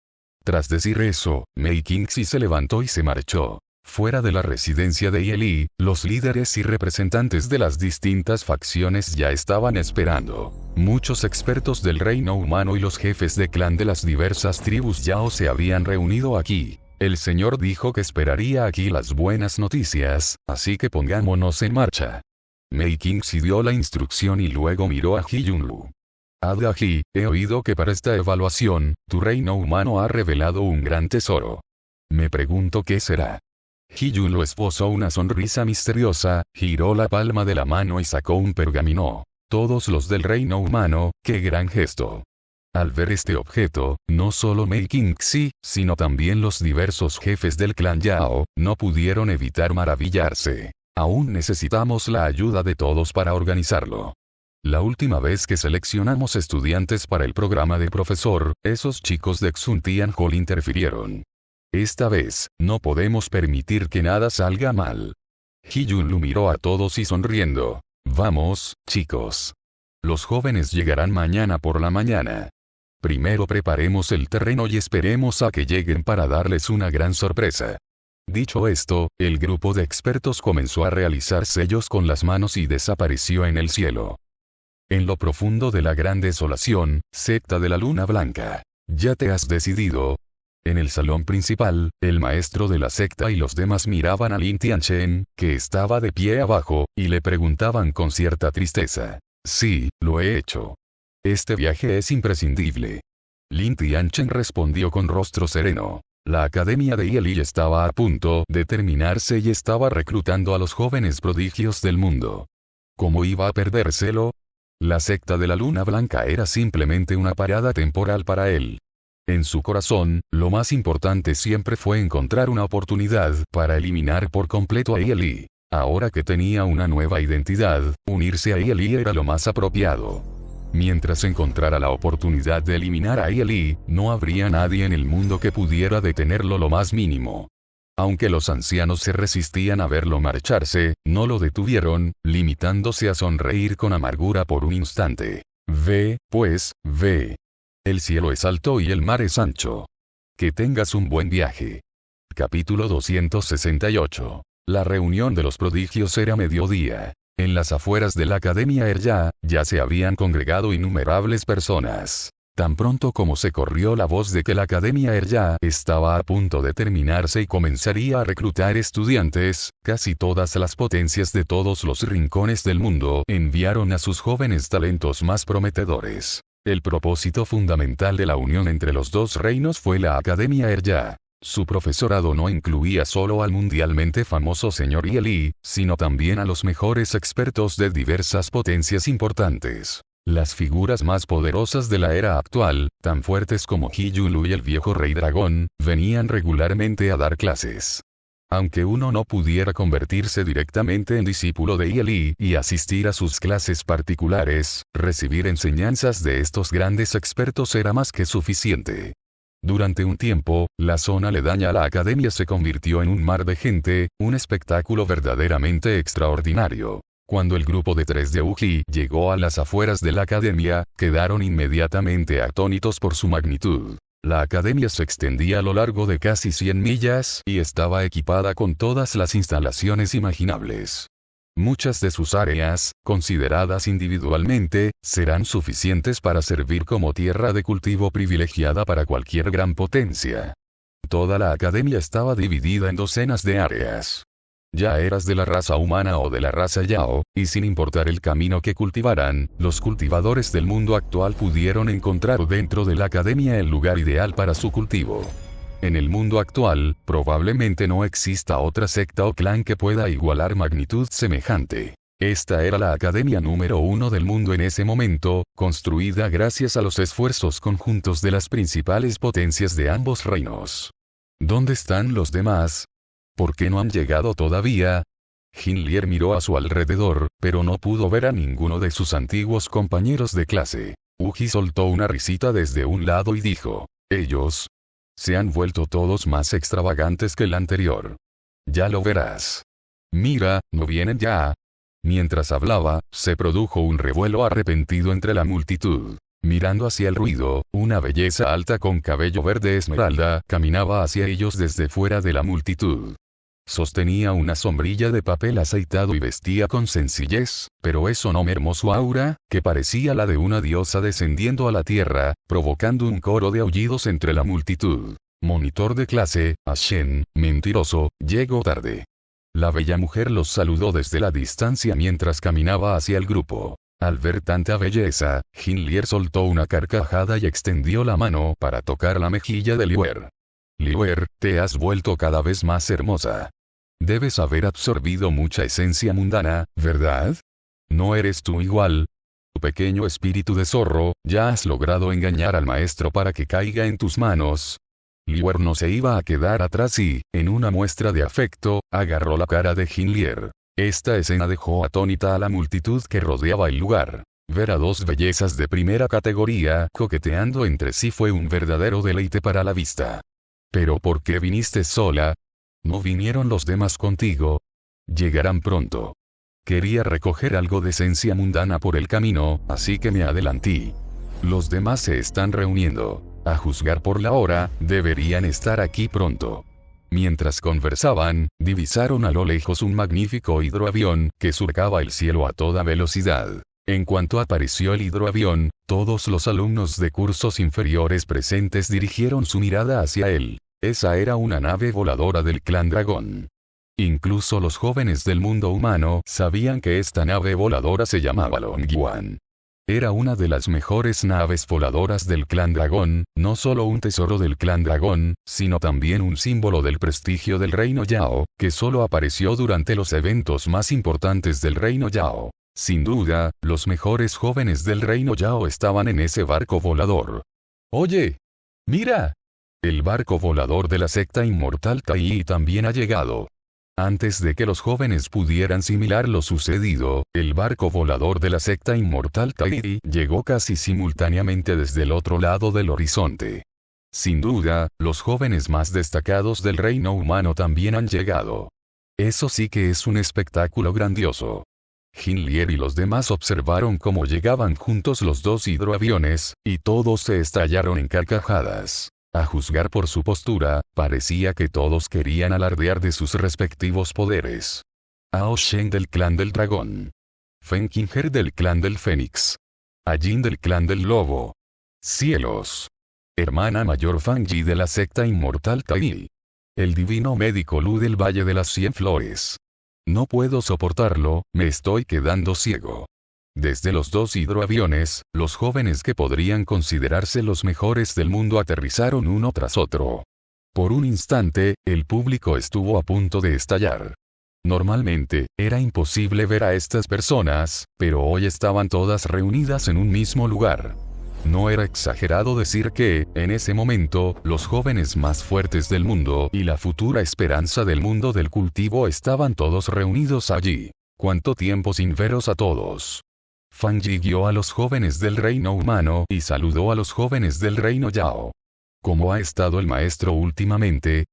Tras decir eso, Mei Qingxi se levantó y se marchó. Fuera de la residencia de Yeli, los líderes y representantes de las distintas facciones ya estaban esperando. Muchos expertos del reino humano y los jefes de clan de las diversas tribus Yao se habían reunido aquí. El señor dijo que esperaría aquí las buenas noticias, así que pongámonos en marcha. Mei Qingxi dio la instrucción y luego miró a Ji Yunlu. Ada Ji, he oído que para esta evaluación, tu reino humano ha revelado un gran tesoro. Me pregunto qué será. Ji Yunlu esbozó una sonrisa misteriosa, giró la palma de la mano y sacó un pergamino. Todos los del reino humano, qué gran gesto. Al ver este objeto, no solo Mei Qingxi, sino también los diversos jefes del clan Yao, no pudieron evitar maravillarse. Aún necesitamos la ayuda de todos para organizarlo. La última vez que seleccionamos estudiantes para el programa de profesor, esos chicos de Xuntian Hall interfirieron. Esta vez, no podemos permitir que nada salga mal. Ji Yunlu miró a todos y sonriendo. Vamos, chicos. Los jóvenes llegarán mañana por la mañana. Primero preparemos el terreno y esperemos a que lleguen para darles una gran sorpresa. Dicho esto, el grupo de expertos comenzó a realizar sellos con las manos y desapareció en el cielo. En lo profundo de la gran desolación, secta de la luna blanca. ¿Ya te has decidido? En el salón principal, el maestro de la secta y los demás miraban a Lin Tianchen, que estaba de pie abajo, y le preguntaban con cierta tristeza. Sí, lo he hecho. Este viaje es imprescindible. Lin Tianchen respondió con rostro sereno. La academia de Yeli estaba a punto de terminarse y estaba reclutando a los jóvenes prodigios del mundo. ¿Cómo iba a perdérselo? La secta de la luna blanca era simplemente una parada temporal para él. En su corazón, lo más importante siempre fue encontrar una oportunidad para eliminar por completo a Yeli. Ahora que tenía una nueva identidad, unirse a Yeli era lo más apropiado. Mientras encontrara la oportunidad de eliminar a Yeli, no habría nadie en el mundo que pudiera detenerlo lo más mínimo. Aunque los ancianos se resistían a verlo marcharse, no lo detuvieron, limitándose a sonreír con amargura por un instante. Ve, pues, ve. El cielo es alto y el mar es ancho. Que tengas un buen viaje. Capítulo 268. La reunión de los prodigios era mediodía. En las afueras de la Academia Erya, ya se habían congregado innumerables personas. Tan pronto como se corrió la voz de que la Academia Erya estaba a punto de terminarse y comenzaría a reclutar estudiantes, casi todas las potencias de todos los rincones del mundo enviaron a sus jóvenes talentos más prometedores. El propósito fundamental de la unión entre los dos reinos fue la Academia Erya. Su profesorado no incluía solo al mundialmente famoso señor Yeli, sino también a los mejores expertos de diversas potencias importantes. Las figuras más poderosas de la era actual, tan fuertes como He Yulu y el viejo rey dragón, venían regularmente a dar clases. Aunque uno no pudiera convertirse directamente en discípulo de Yeli y asistir a sus clases particulares, recibir enseñanzas de estos grandes expertos era más que suficiente. Durante un tiempo, la zona aledaña a la academia se convirtió en un mar de gente, un espectáculo verdaderamente extraordinario. Cuando el grupo de 3 de Uji llegó a las afueras de la academia, quedaron inmediatamente atónitos por su magnitud. La academia se extendía a lo largo de casi 100 millas y estaba equipada con todas las instalaciones imaginables. Muchas de sus áreas, consideradas individualmente, serán suficientes para servir como tierra de cultivo privilegiada para cualquier gran potencia. Toda la academia estaba dividida en docenas de áreas. Ya eras de la raza humana o de la raza Yao, y sin importar el camino que cultivaran, los cultivadores del mundo actual pudieron encontrar dentro de la academia el lugar ideal para su cultivo. En el mundo actual, probablemente no exista otra secta o clan que pueda igualar magnitud semejante. Esta era la academia número 1 del mundo en ese momento, construida gracias a los esfuerzos conjuntos de las principales potencias de ambos reinos. ¿Dónde están los demás? ¿Por qué no han llegado todavía? Jinlier miró a su alrededor, pero no pudo ver a ninguno de sus antiguos compañeros de clase. Uji soltó una risita desde un lado y dijo, ellos se han vuelto todos más extravagantes que el anterior. Ya lo verás. Mira, no vienen ya. Mientras hablaba, se produjo un revuelo arrepentido entre la multitud. Mirando hacia el ruido, una belleza alta con cabello verde esmeralda caminaba hacia ellos desde fuera de la multitud. Sostenía una sombrilla de papel aceitado y vestía con sencillez, pero eso no mermó su aura, que parecía la de una diosa descendiendo a la tierra, provocando un coro de aullidos entre la multitud. Monitor de clase, Ashen, mentiroso, llegó tarde. La bella mujer los saludó desde la distancia mientras caminaba hacia el grupo. Al ver tanta belleza, Jinlier soltó una carcajada y extendió la mano para tocar la mejilla de Liuer. Liuer, te has vuelto cada vez más hermosa. Debes haber absorbido mucha esencia mundana, ¿verdad? ¿No eres tú igual? Tu pequeño espíritu de zorro, ya has logrado engañar al maestro para que caiga en tus manos. Liuer no se iba a quedar atrás y, en una muestra de afecto, agarró la cara de Jinlier. Esta escena dejó atónita a la multitud que rodeaba el lugar. Ver a dos bellezas de primera categoría coqueteando entre sí fue un verdadero deleite para la vista. ¿Pero por qué viniste sola? ¿No vinieron los demás contigo? Llegarán pronto. Quería recoger algo de esencia mundana por el camino, así que me adelanté. Los demás se están reuniendo. A juzgar por la hora, deberían estar aquí pronto. Mientras conversaban, divisaron a lo lejos un magnífico hidroavión que surcaba el cielo a toda velocidad. En cuanto apareció el hidroavión, todos los alumnos de cursos inferiores presentes dirigieron su mirada hacia él. Esa era una nave voladora del clan dragón. Incluso los jóvenes del mundo humano sabían que esta nave voladora se llamaba Longyuan. Era una de las mejores naves voladoras del clan dragón, no solo un tesoro del clan dragón, sino también un símbolo del prestigio del reino Yao, que solo apareció durante los eventos más importantes del reino Yao. Sin duda, los mejores jóvenes del reino Yao estaban en ese barco volador. ¡Oye! ¡Mira! El barco volador de la secta inmortal Tai también ha llegado. Antes de que los jóvenes pudieran asimilar lo sucedido, el barco volador de la secta inmortal Tai llegó casi simultáneamente desde el otro lado del horizonte. Sin duda, los jóvenes más destacados del reino humano también han llegado. Eso sí que es un espectáculo grandioso. Jinlier y los demás observaron cómo llegaban juntos los dos hidroaviones, y todos se estallaron en carcajadas. A juzgar por su postura, parecía que todos querían alardear de sus respectivos poderes. Ao Shen del clan del dragón. Fen Qinger del clan del fénix. Ajin del clan del lobo. Cielos. Hermana mayor Fanji de la secta inmortal Tai. El divino médico Lu del Valle de las 100 Flores. No puedo soportarlo, me estoy quedando ciego. Desde los 2 hidroaviones, los jóvenes que podrían considerarse los mejores del mundo aterrizaron uno tras otro. Por un instante, el público estuvo a punto de estallar. Normalmente, era imposible ver a estas personas, pero hoy estaban todas reunidas en un mismo lugar. No era exagerado decir que, en ese momento, los jóvenes más fuertes del mundo y la futura esperanza del mundo del cultivo estaban todos reunidos allí. ¿Cuánto tiempo sin veros a todos? Fanji guió a los jóvenes del reino humano y saludó a los jóvenes del reino Yao. ¿Cómo ha estado el maestro últimamente?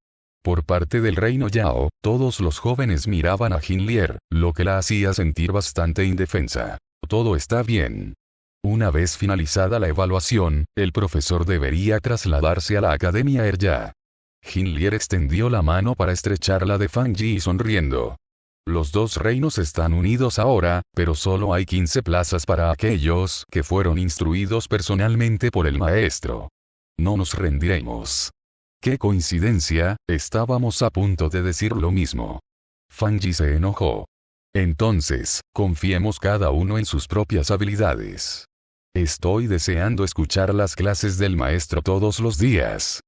Por parte del reino Yao, todos los jóvenes miraban a Jinlier, lo que la hacía sentir bastante indefensa. Todo está bien. Una vez finalizada la evaluación, el profesor debería trasladarse a la Academia Erya. Jinlier extendió la mano para estrechar la de Fanji y sonriendo. Los 2 reinos están unidos ahora, pero solo hay 15 plazas para aquellos que fueron instruidos personalmente por el maestro. No nos rendiremos. ¡Qué coincidencia! Estábamos a punto de decir lo mismo. Fanji se enojó. Entonces, confiemos cada uno en sus propias habilidades. Estoy deseando escuchar las clases del maestro todos los días.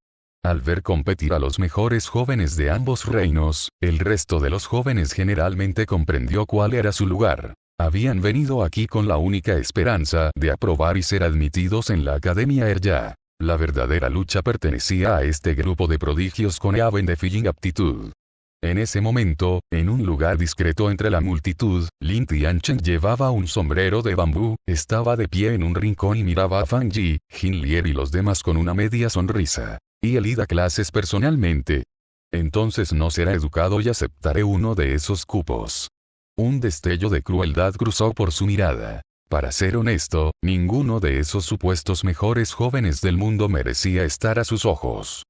Al ver competir a los mejores jóvenes de ambos reinos, el resto de los jóvenes generalmente comprendió cuál era su lugar. Habían venido aquí con la única esperanza de aprobar y ser admitidos en la Academia Erya. La verdadera lucha pertenecía a este grupo de prodigios con indefinida aptitud. En ese momento, en un lugar discreto entre la multitud, Lin Tianchen llevaba un sombrero de bambú, estaba de pie en un rincón y miraba a Fanji, Jinlier y los demás con una media sonrisa. Y él da clases personalmente. Entonces no será educado y aceptaré uno de esos cupos. Un destello de crueldad cruzó por su mirada. Para ser honesto, ninguno de esos supuestos mejores jóvenes del mundo merecía estar a sus ojos.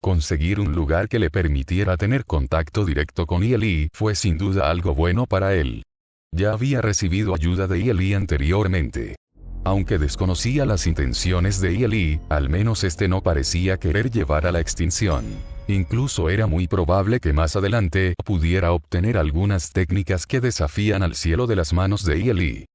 Conseguir un lugar que le permitiera tener contacto directo con Yi fue sin duda algo bueno para él. Ya había recibido ayuda de Yi anteriormente. Aunque desconocía las intenciones de Yi, al menos este no parecía querer llevar a la extinción. Incluso era muy probable que más adelante pudiera obtener algunas técnicas que desafían al cielo de las manos de Yi.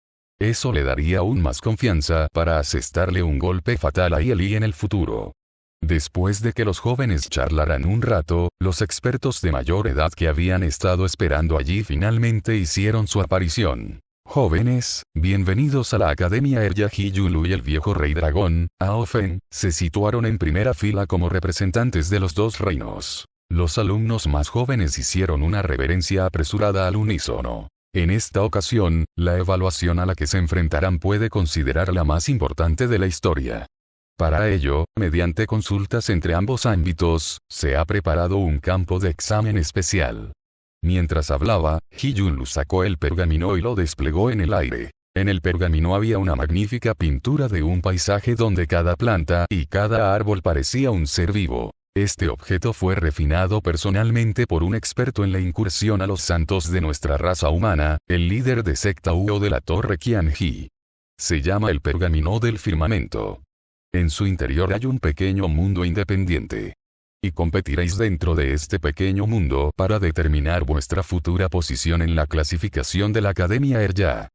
Eso le daría aún más confianza para asestarle un golpe fatal a Yi en el futuro. Después de que los jóvenes charlaran un rato, los expertos de mayor edad que habían estado esperando allí finalmente hicieron su aparición. Jóvenes, bienvenidos a la Academia Erya. Hiyulu y el viejo rey dragón, Aofen, se situaron en primera fila como representantes de los 2 reinos. Los alumnos más jóvenes hicieron una reverencia apresurada al unísono. En esta ocasión, la evaluación a la que se enfrentarán puede considerar la más importante de la historia. Para ello, mediante consultas entre ambos ámbitos, se ha preparado un campo de examen especial. Mientras hablaba, Hiyulu sacó el pergamino y lo desplegó en el aire. En el pergamino había una magnífica pintura de un paisaje donde cada planta y cada árbol parecía un ser vivo. Este objeto fue refinado personalmente por un experto en la incursión a los santos de nuestra raza humana, el líder de secta Huo de la Torre Qianji. Se llama el pergamino del firmamento. En su interior hay un pequeño mundo independiente. Y competiréis dentro de este pequeño mundo para determinar vuestra futura posición en la clasificación de la Academia Erya.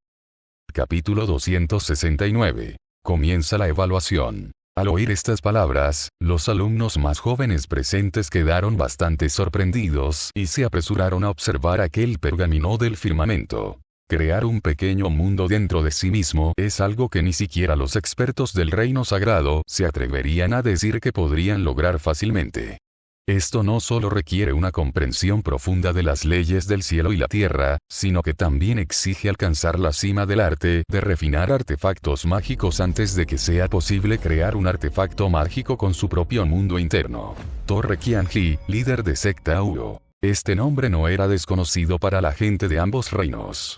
Capítulo 269. Comienza la evaluación. Al oír estas palabras, los alumnos más jóvenes presentes quedaron bastante sorprendidos y se apresuraron a observar aquel pergamino del firmamento. Crear un pequeño mundo dentro de sí mismo es algo que ni siquiera los expertos del reino sagrado se atreverían a decir que podrían lograr fácilmente. Esto no solo requiere una comprensión profunda de las leyes del cielo y la tierra, sino que también exige alcanzar la cima del arte de refinar artefactos mágicos antes de que sea posible crear un artefacto mágico con su propio mundo interno. Torre Qianji, líder de secta Huo. Este nombre no era desconocido para la gente de ambos reinos.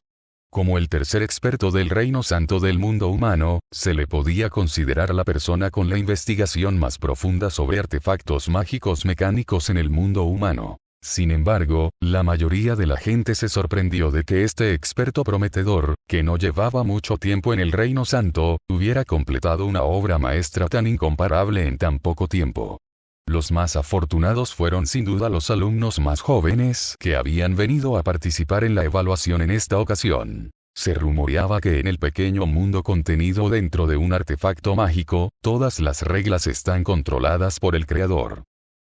Como el tercer experto del reino santo del mundo humano, se le podía considerar la persona con la investigación más profunda sobre artefactos mágicos mecánicos en el mundo humano. Sin embargo, la mayoría de la gente se sorprendió de que este experto prometedor, que no llevaba mucho tiempo en el Reino Santo, hubiera completado una obra maestra tan incomparable en tan poco tiempo. Los más afortunados fueron sin duda los alumnos más jóvenes que habían venido a participar en la evaluación en esta ocasión. Se rumoreaba que en el pequeño mundo contenido dentro de un artefacto mágico, todas las reglas están controladas por el Creador.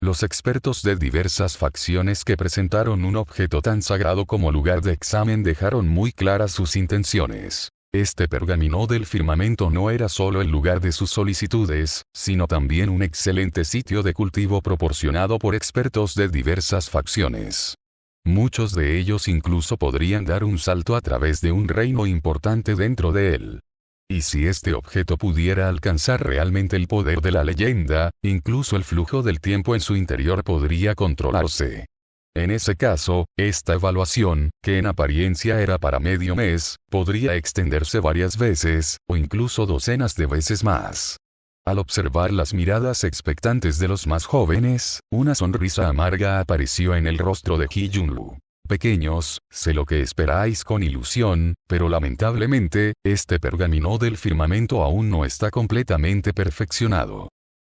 Los expertos de diversas facciones que presentaron un objeto tan sagrado como lugar de examen dejaron muy claras sus intenciones. Este pergamino del firmamento no era solo el lugar de sus solicitudes, sino también un excelente sitio de cultivo proporcionado por expertos de diversas facciones. Muchos de ellos incluso podrían dar un salto a través de un reino importante dentro de él. Y si este objeto pudiera alcanzar realmente el poder de la leyenda, incluso el flujo del tiempo en su interior podría controlarse. En ese caso, esta evaluación, que en apariencia era para medio mes, podría extenderse varias veces, o incluso docenas de veces más. Al observar las miradas expectantes de los más jóvenes, una sonrisa amarga apareció en el rostro de Ji Junlu. Pequeños, sé lo que esperáis con ilusión, pero lamentablemente, este pergamino del firmamento aún no está completamente perfeccionado.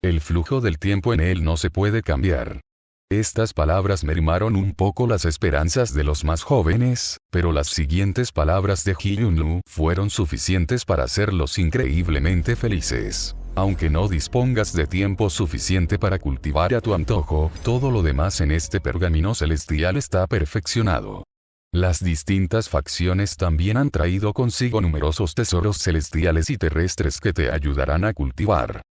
El flujo del tiempo en él no se puede cambiar. Estas palabras mermaron un poco las esperanzas de los más jóvenes, pero las siguientes palabras de Ji Junlu fueron suficientes para hacerlos increíblemente felices. Aunque no dispongas de tiempo suficiente para cultivar a tu antojo, todo lo demás en este pergamino celestial está perfeccionado. Las distintas facciones también han traído consigo numerosos tesoros celestiales y terrestres que te ayudarán a cultivar.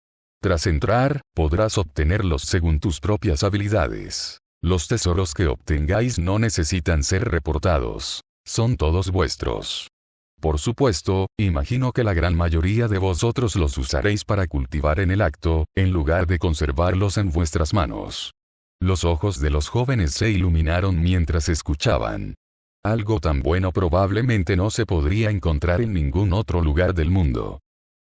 Tras entrar, podrás obtenerlos según tus propias habilidades. Los tesoros que obtengáis no necesitan ser reportados. Son todos vuestros. Por supuesto, imagino que la gran mayoría de vosotros los usaréis para cultivar en el acto, en lugar de conservarlos en vuestras manos. Los ojos de los jóvenes se iluminaron mientras escuchaban. Algo tan bueno probablemente no se podría encontrar en ningún otro lugar del mundo.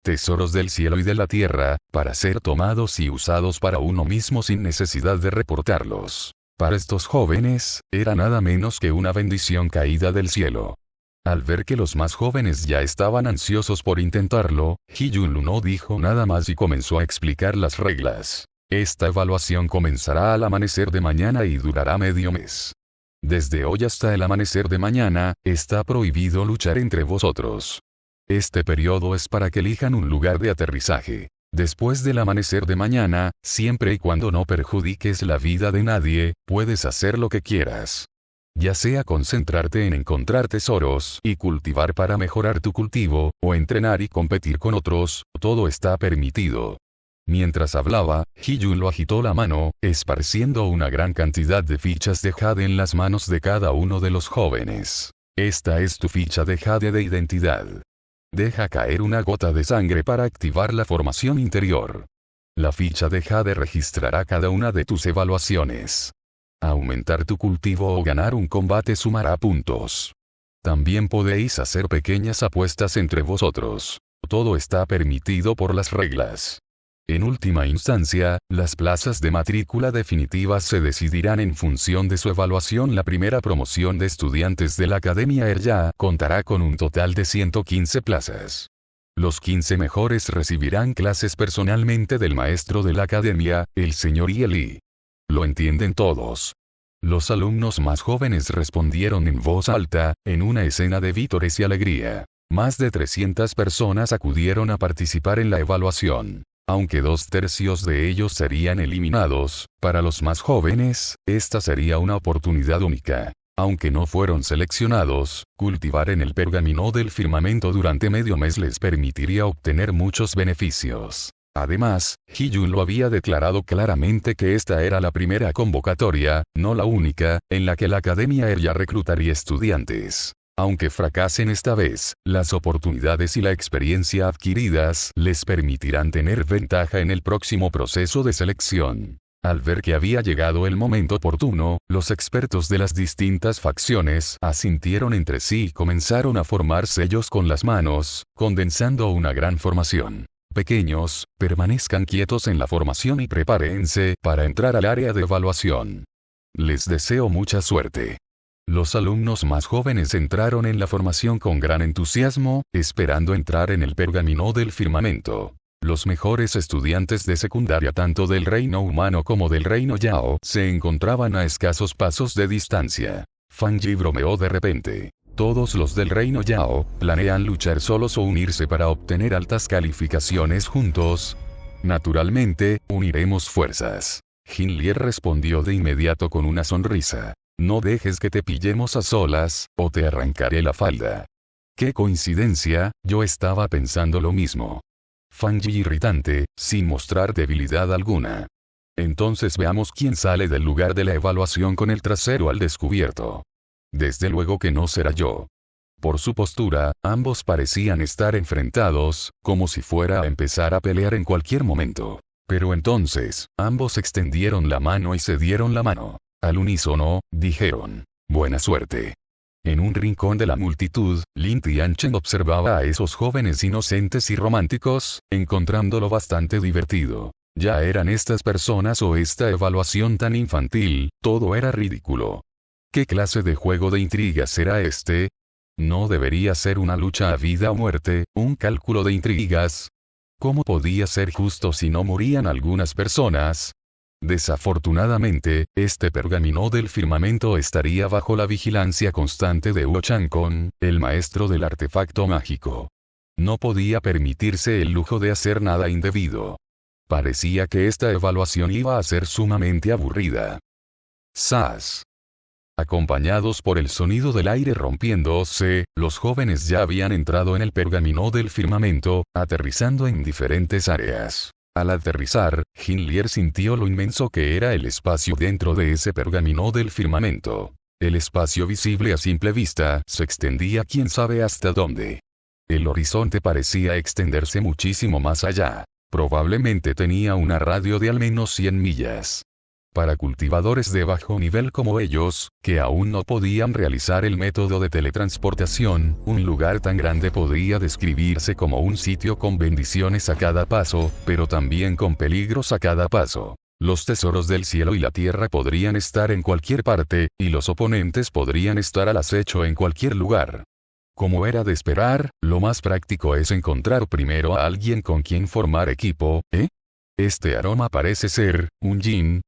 Tesoros del cielo y de la tierra, para ser tomados y usados para uno mismo sin necesidad de reportarlos. Para estos jóvenes, era nada menos que una bendición caída del cielo. Al ver que los más jóvenes ya estaban ansiosos por intentarlo, Ji Junlu no dijo nada más y comenzó a explicar las reglas. Esta evaluación comenzará al amanecer de mañana y durará medio mes. Desde hoy hasta el amanecer de mañana, está prohibido luchar entre vosotros. Este periodo es para que elijan un lugar de aterrizaje. Después del amanecer de mañana, siempre y cuando no perjudiques la vida de nadie, puedes hacer lo que quieras. Ya sea concentrarte en encontrar tesoros y cultivar para mejorar tu cultivo, o entrenar y competir con otros, todo está permitido. Mientras hablaba, Ji Junlu agitó la mano, esparciendo una gran cantidad de fichas de jade en las manos de cada uno de los jóvenes. Esta es tu ficha de jade de identidad. Deja caer una gota de sangre para activar la formación interior. La ficha de jade registrará cada una de tus evaluaciones. Aumentar tu cultivo o ganar un combate sumará puntos. También podéis hacer pequeñas apuestas entre vosotros. Todo está permitido por las reglas. En última instancia, las plazas de matrícula definitivas se decidirán en función de su evaluación. La primera promoción de estudiantes de la Academia Erya contará con un total de 115 plazas. Los 15 mejores recibirán clases personalmente del maestro de la academia, el señor Li. ¿Lo entienden todos? Los alumnos más jóvenes respondieron en voz alta, en una escena de vítores y alegría. Más de 300 personas acudieron a participar en la evaluación. Aunque 2/3 de ellos serían eliminados, para los más jóvenes, esta sería una oportunidad única. Aunque no fueron seleccionados, cultivar en el pergamino del firmamento durante medio mes les permitiría obtener muchos beneficios. Además, Ji Junlu había declarado claramente que esta era la primera convocatoria, no la única, en la que la Academia Erya reclutaría estudiantes. Aunque fracasen esta vez, las oportunidades y la experiencia adquiridas les permitirán tener ventaja en el próximo proceso de selección. Al ver que había llegado el momento oportuno, los expertos de las distintas facciones asintieron entre sí y comenzaron a formar sellos con las manos, condensando una gran formación. Pequeños, permanezcan quietos en la formación y prepárense para entrar al área de evaluación. Les deseo mucha suerte. Los alumnos más jóvenes entraron en la formación con gran entusiasmo, esperando entrar en el pergamino del firmamento. Los mejores estudiantes de secundaria tanto del reino humano como del reino Yao se encontraban a escasos pasos de distancia. Fan Yi bromeó de repente. Todos los del reino Yao planean luchar solos o unirse para obtener altas calificaciones juntos. Naturalmente, uniremos fuerzas. Jin Lier respondió de inmediato con una sonrisa. No dejes que te pillemos a solas, o te arrancaré la falda. ¡Qué coincidencia! Yo estaba pensando lo mismo. Fan Yi irritante, sin mostrar debilidad alguna. Entonces veamos quién sale del lugar de la evaluación con el trasero al descubierto. Desde luego que no será yo. Por su postura, ambos parecían estar enfrentados, como si fuera a empezar a pelear en cualquier momento. Pero entonces, ambos extendieron la mano y se dieron la mano. Al unísono, dijeron, «Buena suerte». En un rincón de la multitud, Lin Tianchen observaba a esos jóvenes inocentes y románticos, encontrándolo bastante divertido. Ya eran estas personas o esta evaluación tan infantil, todo era ridículo. ¿Qué clase de juego de intrigas será este? ¿No debería ser una lucha a vida o muerte, un cálculo de intrigas? ¿Cómo podía ser justo si no morían algunas personas? Desafortunadamente, este pergamino del firmamento estaría bajo la vigilancia constante de Huo Changkong, el maestro del artefacto mágico. No podía permitirse el lujo de hacer nada indebido. Parecía que esta evaluación iba a ser sumamente aburrida. ¡Zas! Acompañados por el sonido del aire rompiéndose, los jóvenes ya habían entrado en el pergamino del firmamento, aterrizando en diferentes áreas. Al aterrizar, Jin Lier sintió lo inmenso que era el espacio dentro de ese pergamino del firmamento. El espacio visible a simple vista se extendía quién sabe hasta dónde. El horizonte parecía extenderse muchísimo más allá. Probablemente tenía una radio de al menos 100 millas. Para cultivadores de bajo nivel como ellos, que aún no podían realizar el método de teletransportación, un lugar tan grande podría describirse como un sitio con bendiciones a cada paso, pero también con peligros a cada paso. Los tesoros del cielo y la tierra podrían estar en cualquier parte, y los oponentes podrían estar al acecho en cualquier lugar. Como era de esperar, lo más práctico es encontrar primero a alguien con quien formar equipo, ¿eh? Este aroma parece ser un yin.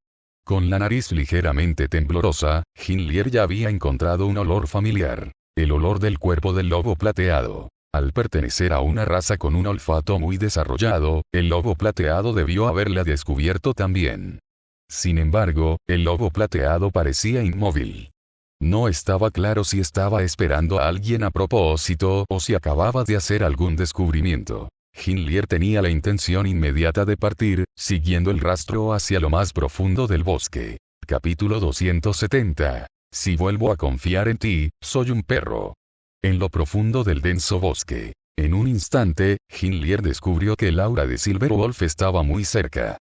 Con la nariz ligeramente temblorosa, Jin Lier ya había encontrado un olor familiar. El olor del cuerpo del lobo plateado. Al pertenecer a una raza con un olfato muy desarrollado, el lobo plateado debió haberla descubierto también. Sin embargo, el lobo plateado parecía inmóvil. No estaba claro si estaba esperando a alguien a propósito o si acababa de hacer algún descubrimiento. Jin Lier tenía la intención inmediata de partir, siguiendo el rastro hacia lo más profundo del bosque. Capítulo 270. Si vuelvo a confiar en ti, soy un perro. En lo profundo del denso bosque. En un instante, Jin Lier descubrió que el aura de Silverwolf estaba muy cerca.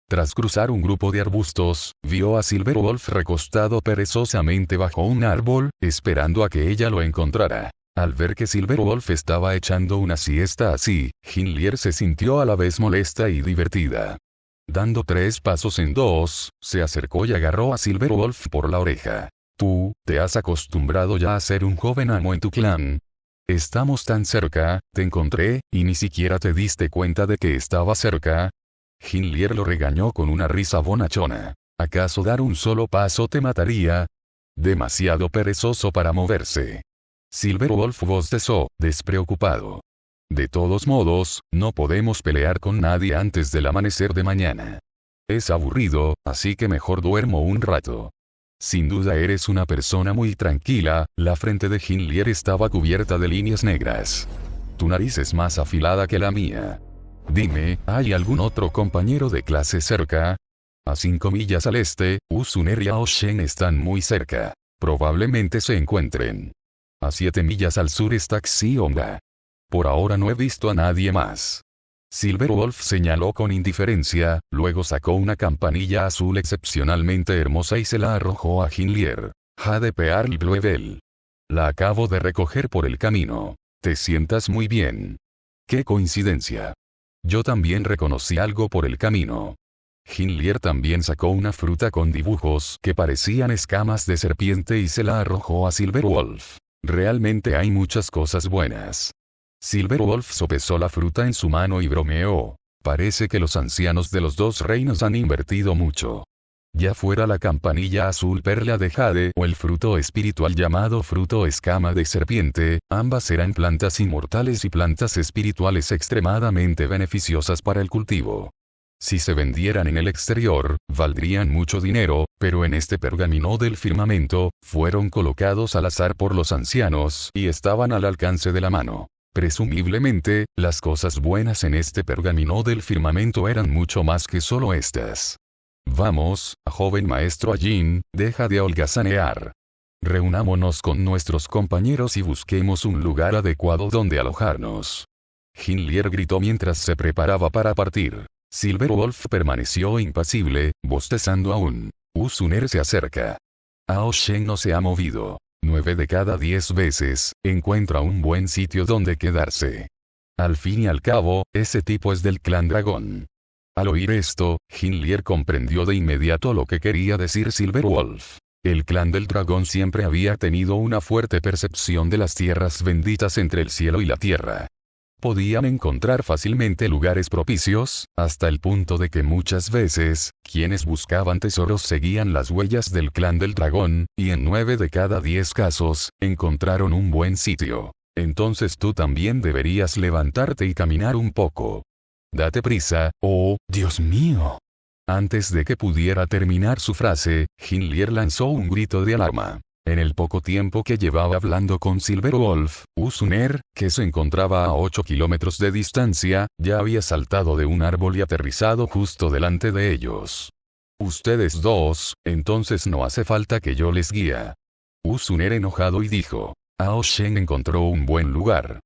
Tras cruzar un grupo de arbustos, vio a Silverwolf recostado perezosamente bajo un árbol, esperando a que ella lo encontrara. Al ver que Silverwolf estaba echando una siesta así, Jin Lier se sintió a la vez molesta y divertida. Dando 3 pasos en 2, se acercó y agarró a Silverwolf por la oreja. Tú, te has acostumbrado ya a ser un joven amo en tu clan. Estamos tan cerca, te encontré, y ni siquiera te diste cuenta de que estaba cerca. Jin Lier lo regañó con una risa bonachona. ¿Acaso dar un solo paso te mataría? Demasiado perezoso para moverse. Silverwolf bostezó, despreocupado. De todos modos, no podemos pelear con nadie antes del amanecer de mañana. Es aburrido, así que mejor duermo un rato. Sin duda eres una persona muy tranquila. La frente de Jin Lier estaba cubierta de líneas negras. Tu nariz es más afilada que la mía. Dime, ¿hay algún otro compañero de clase cerca? A 5 millas al este, Usuner y Aoshen están muy cerca. Probablemente se encuentren. A 7 millas al sur está Xionga. Por ahora no he visto a nadie más. Silverwolf señaló con indiferencia, luego sacó una campanilla azul excepcionalmente hermosa y se la arrojó a Jin Lier. Jade Pearl Bluebell. La acabo de recoger por el camino. Te sientas muy bien. ¡Qué coincidencia! Yo también reconocí algo por el camino. Hinlier también sacó una fruta con dibujos que parecían escamas de serpiente y se la arrojó a Silverwolf. Realmente hay muchas cosas buenas. Silverwolf sopesó la fruta en su mano y bromeó. Parece que los ancianos de los dos reinos han invertido mucho. Ya fuera la campanilla azul perla de jade o el fruto espiritual llamado fruto escama de serpiente, ambas eran plantas inmortales y plantas espirituales extremadamente beneficiosas para el cultivo. Si se vendieran en el exterior, valdrían mucho dinero, pero en este pergamino del firmamento, fueron colocados al azar por los ancianos y estaban al alcance de la mano. Presumiblemente, las cosas buenas en este pergamino del firmamento eran mucho más que solo estas. Vamos, joven maestro Ajin, deja de holgazanear. Reunámonos con nuestros compañeros y busquemos un lugar adecuado donde alojarnos. Hinlier gritó mientras se preparaba para partir. Silverwolf permaneció impasible, bostezando aún. Usuner se acerca. Ao Shen no se ha movido. 9 de cada 10 veces, encuentra un buen sitio donde quedarse. Al fin y al cabo, ese tipo es del clan dragón. Al oír esto, Hinlier comprendió de inmediato lo que quería decir Silverwolf. El clan del dragón siempre había tenido una fuerte percepción de las tierras benditas entre el cielo y la tierra. Podían encontrar fácilmente lugares propicios, hasta el punto de que muchas veces, quienes buscaban tesoros seguían las huellas del clan del dragón, y en 9 de cada 10 casos, encontraron un buen sitio. Entonces tú también deberías levantarte y caminar un poco. Date prisa, oh, Dios mío. Antes de que pudiera terminar su frase, Hinlier lanzó un grito de alarma. En el poco tiempo que llevaba hablando con Silverwolf, Usuner, que se encontraba a 8 kilómetros de distancia, ya había saltado de un árbol y aterrizado justo delante de ellos. Ustedes dos, entonces no hace falta que yo les guíe. Usuner enojado y dijo. Ao Shen encontró un buen lugar.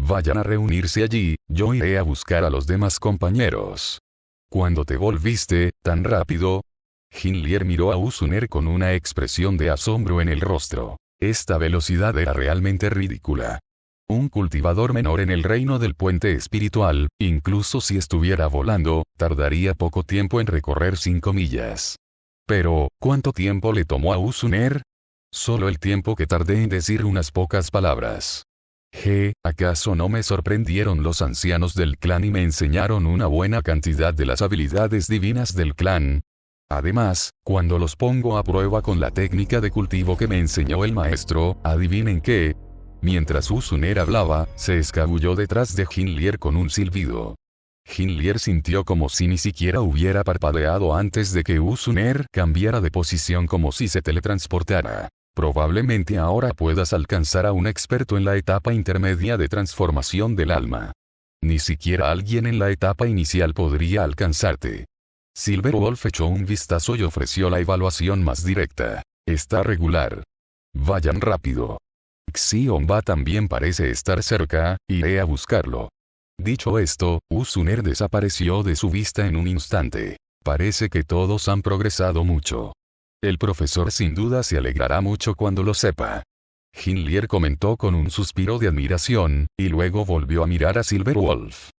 Vayan a reunirse allí, yo iré a buscar a los demás compañeros. ¿Cuándo te volviste tan rápido? Hinlier miró a Usuner con una expresión de asombro en el rostro. Esta velocidad era realmente ridícula. Un cultivador menor en el reino del puente espiritual, incluso si estuviera volando, tardaría poco tiempo en recorrer 5 millas. Pero, ¿cuánto tiempo le tomó a Usuner? Solo el tiempo que tardé en decir unas pocas palabras. ¿Acaso no me sorprendieron los ancianos del clan y me enseñaron una buena cantidad de las habilidades divinas del clan? Además, cuando los pongo a prueba con la técnica de cultivo que me enseñó el maestro, adivinen qué. Mientras Usuner hablaba, se escabulló detrás de Hinlier con un silbido. Hinlier sintió como si ni siquiera hubiera parpadeado antes de que Usuner cambiara de posición como si se teletransportara. Probablemente ahora puedas alcanzar a un experto en la etapa intermedia de transformación del alma. Ni siquiera alguien en la etapa inicial podría alcanzarte. Silverwolf echó un vistazo y ofreció la evaluación más directa. Está regular. Vayan rápido. Xiomba también parece estar cerca, iré a buscarlo. Dicho esto, Usuner desapareció de su vista en un instante. Parece que todos han progresado mucho. El profesor sin duda se alegrará mucho cuando lo sepa. Hinlier comentó con un suspiro de admiración, y luego volvió a mirar a Silverwolf.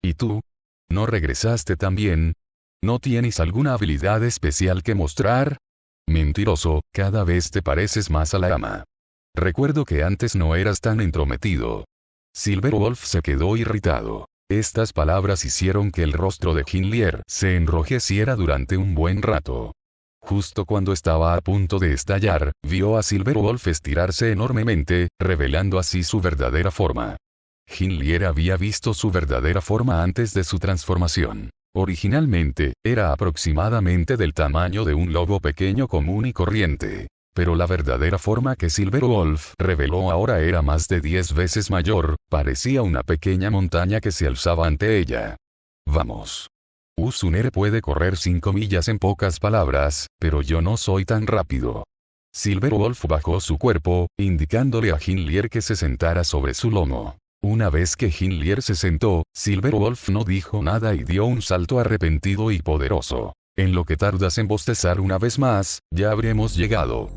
¿Y tú? ¿No regresaste también? ¿No tienes alguna habilidad especial que mostrar? Mentiroso, cada vez te pareces más a la ama. Recuerdo que antes no eras tan entrometido. Silverwolf se quedó irritado. Estas palabras hicieron que el rostro de Hinlier se enrojeciera durante un buen rato. Justo cuando estaba a punto de estallar, vio a Silverwolf estirarse enormemente, revelando así su verdadera forma. Hinlier había visto su verdadera forma antes de su transformación. Originalmente, era aproximadamente del tamaño de un lobo pequeño común y corriente. Pero la verdadera forma que Silverwolf reveló ahora era más de 10 veces mayor, parecía una pequeña montaña que se alzaba ante ella. Vamos. Usuner puede correr 5 millas en pocas palabras, pero yo no soy tan rápido. Silverwolf bajó su cuerpo, indicándole a Hinlier que se sentara sobre su lomo. Una vez que Hinlier se sentó, Silverwolf no dijo nada y dio un salto arrepentido y poderoso. En lo que tardas en bostezar una vez más, ya habremos llegado.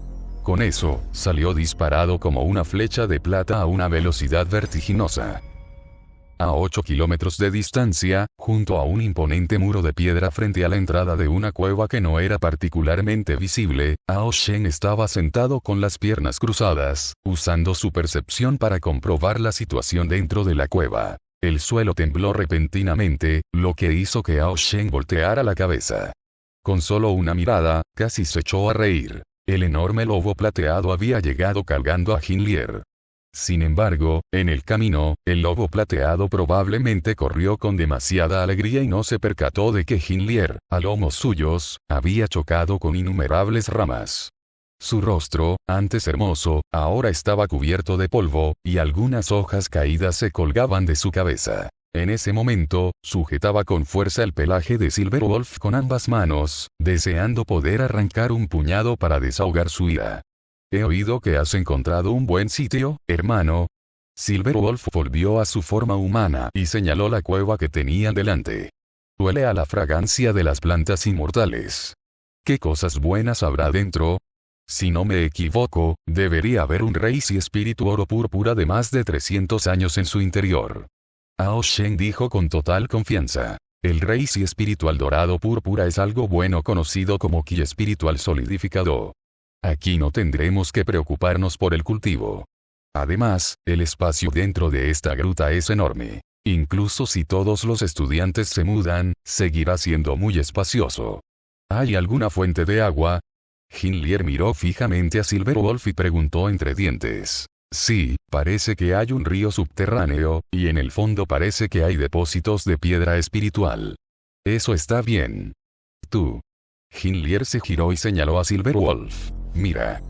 Con eso, salió disparado como una flecha de plata a una velocidad vertiginosa. A 8 kilómetros de distancia, junto a un imponente muro de piedra frente a la entrada de una cueva que no era particularmente visible, Ao Shen estaba sentado con las piernas cruzadas, usando su percepción para comprobar la situación dentro de la cueva. El suelo tembló repentinamente, lo que hizo que Ao Shen volteara la cabeza. Con solo una mirada, casi se echó a reír. El enorme lobo plateado había llegado cargando a Jin Lier. Sin embargo, en el camino, el lobo plateado probablemente corrió con demasiada alegría y no se percató de que Jin Lier, a lomos suyos, había chocado con innumerables ramas. Su rostro, antes hermoso, ahora estaba cubierto de polvo, y algunas hojas caídas se colgaban de su cabeza. En ese momento, sujetaba con fuerza el pelaje de Silverwolf con ambas manos, deseando poder arrancar un puñado para desahogar su ira. He oído que has encontrado un buen sitio, hermano. Silverwolf volvió a su forma humana y señaló la cueva que tenía delante. Huele a la fragancia de las plantas inmortales. ¿Qué cosas buenas habrá dentro? Si no me equivoco, debería haber un Reishi espíritu oro púrpura de más de 300 años en su interior. Ao Shen dijo con total confianza. El Reishi espiritual dorado púrpura es algo bueno conocido como Ki espiritual solidificado. Aquí no tendremos que preocuparnos por el cultivo. Además, el espacio dentro de esta gruta es enorme. Incluso si todos los estudiantes se mudan, seguirá siendo muy espacioso. ¿Hay alguna fuente de agua? Jin Lier miró fijamente a Silverwolf y preguntó entre dientes. Sí, parece que hay un río subterráneo, y en el fondo parece que hay depósitos de piedra espiritual. Eso está bien. Tú. Jin Lier se giró y señaló a Silverwolf. Mira.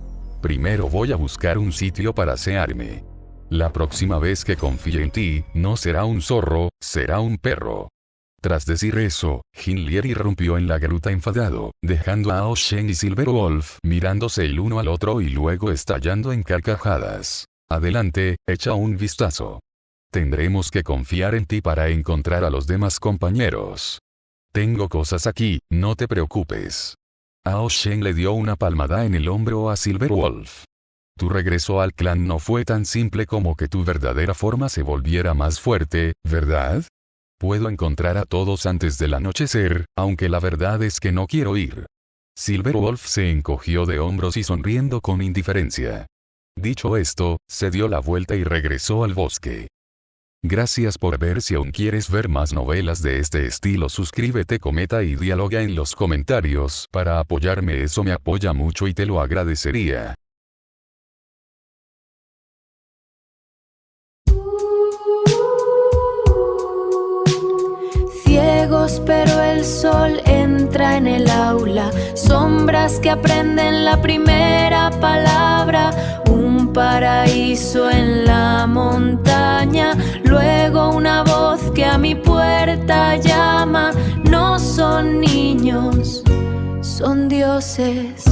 Primero voy a buscar un sitio para asearme. La próxima vez que confíe en ti, no será un zorro, será un perro. Tras decir eso, Jin Lier irrumpió en la gruta enfadado, dejando a Ao Shen y Silverwolf mirándose el uno al otro y luego estallando en carcajadas. Adelante, echa un vistazo. Tendremos que confiar en ti para encontrar a los demás compañeros. Tengo cosas aquí, no te preocupes. Ao Shen le dio una palmada en el hombro a Silverwolf. Tu regreso al clan no fue tan simple como que tu verdadera forma se volviera más fuerte, ¿verdad? Puedo encontrar a todos antes del anochecer, aunque la verdad es que no quiero ir. Silverwolf se encogió de hombros y sonriendo con indiferencia. Dicho esto, se dio la vuelta y regresó al bosque. Gracias por ver. Si aún quieres ver más novelas de este estilo, suscríbete, comenta y dialoga en los comentarios. Para apoyarme, eso me apoya mucho y te lo agradecería. Ciegos, pero el sol entra en el aula. Sombras que aprenden la primera palabra. Un paraíso en la montaña. Luego una voz que a mi puerta llama. No son niños, son dioses.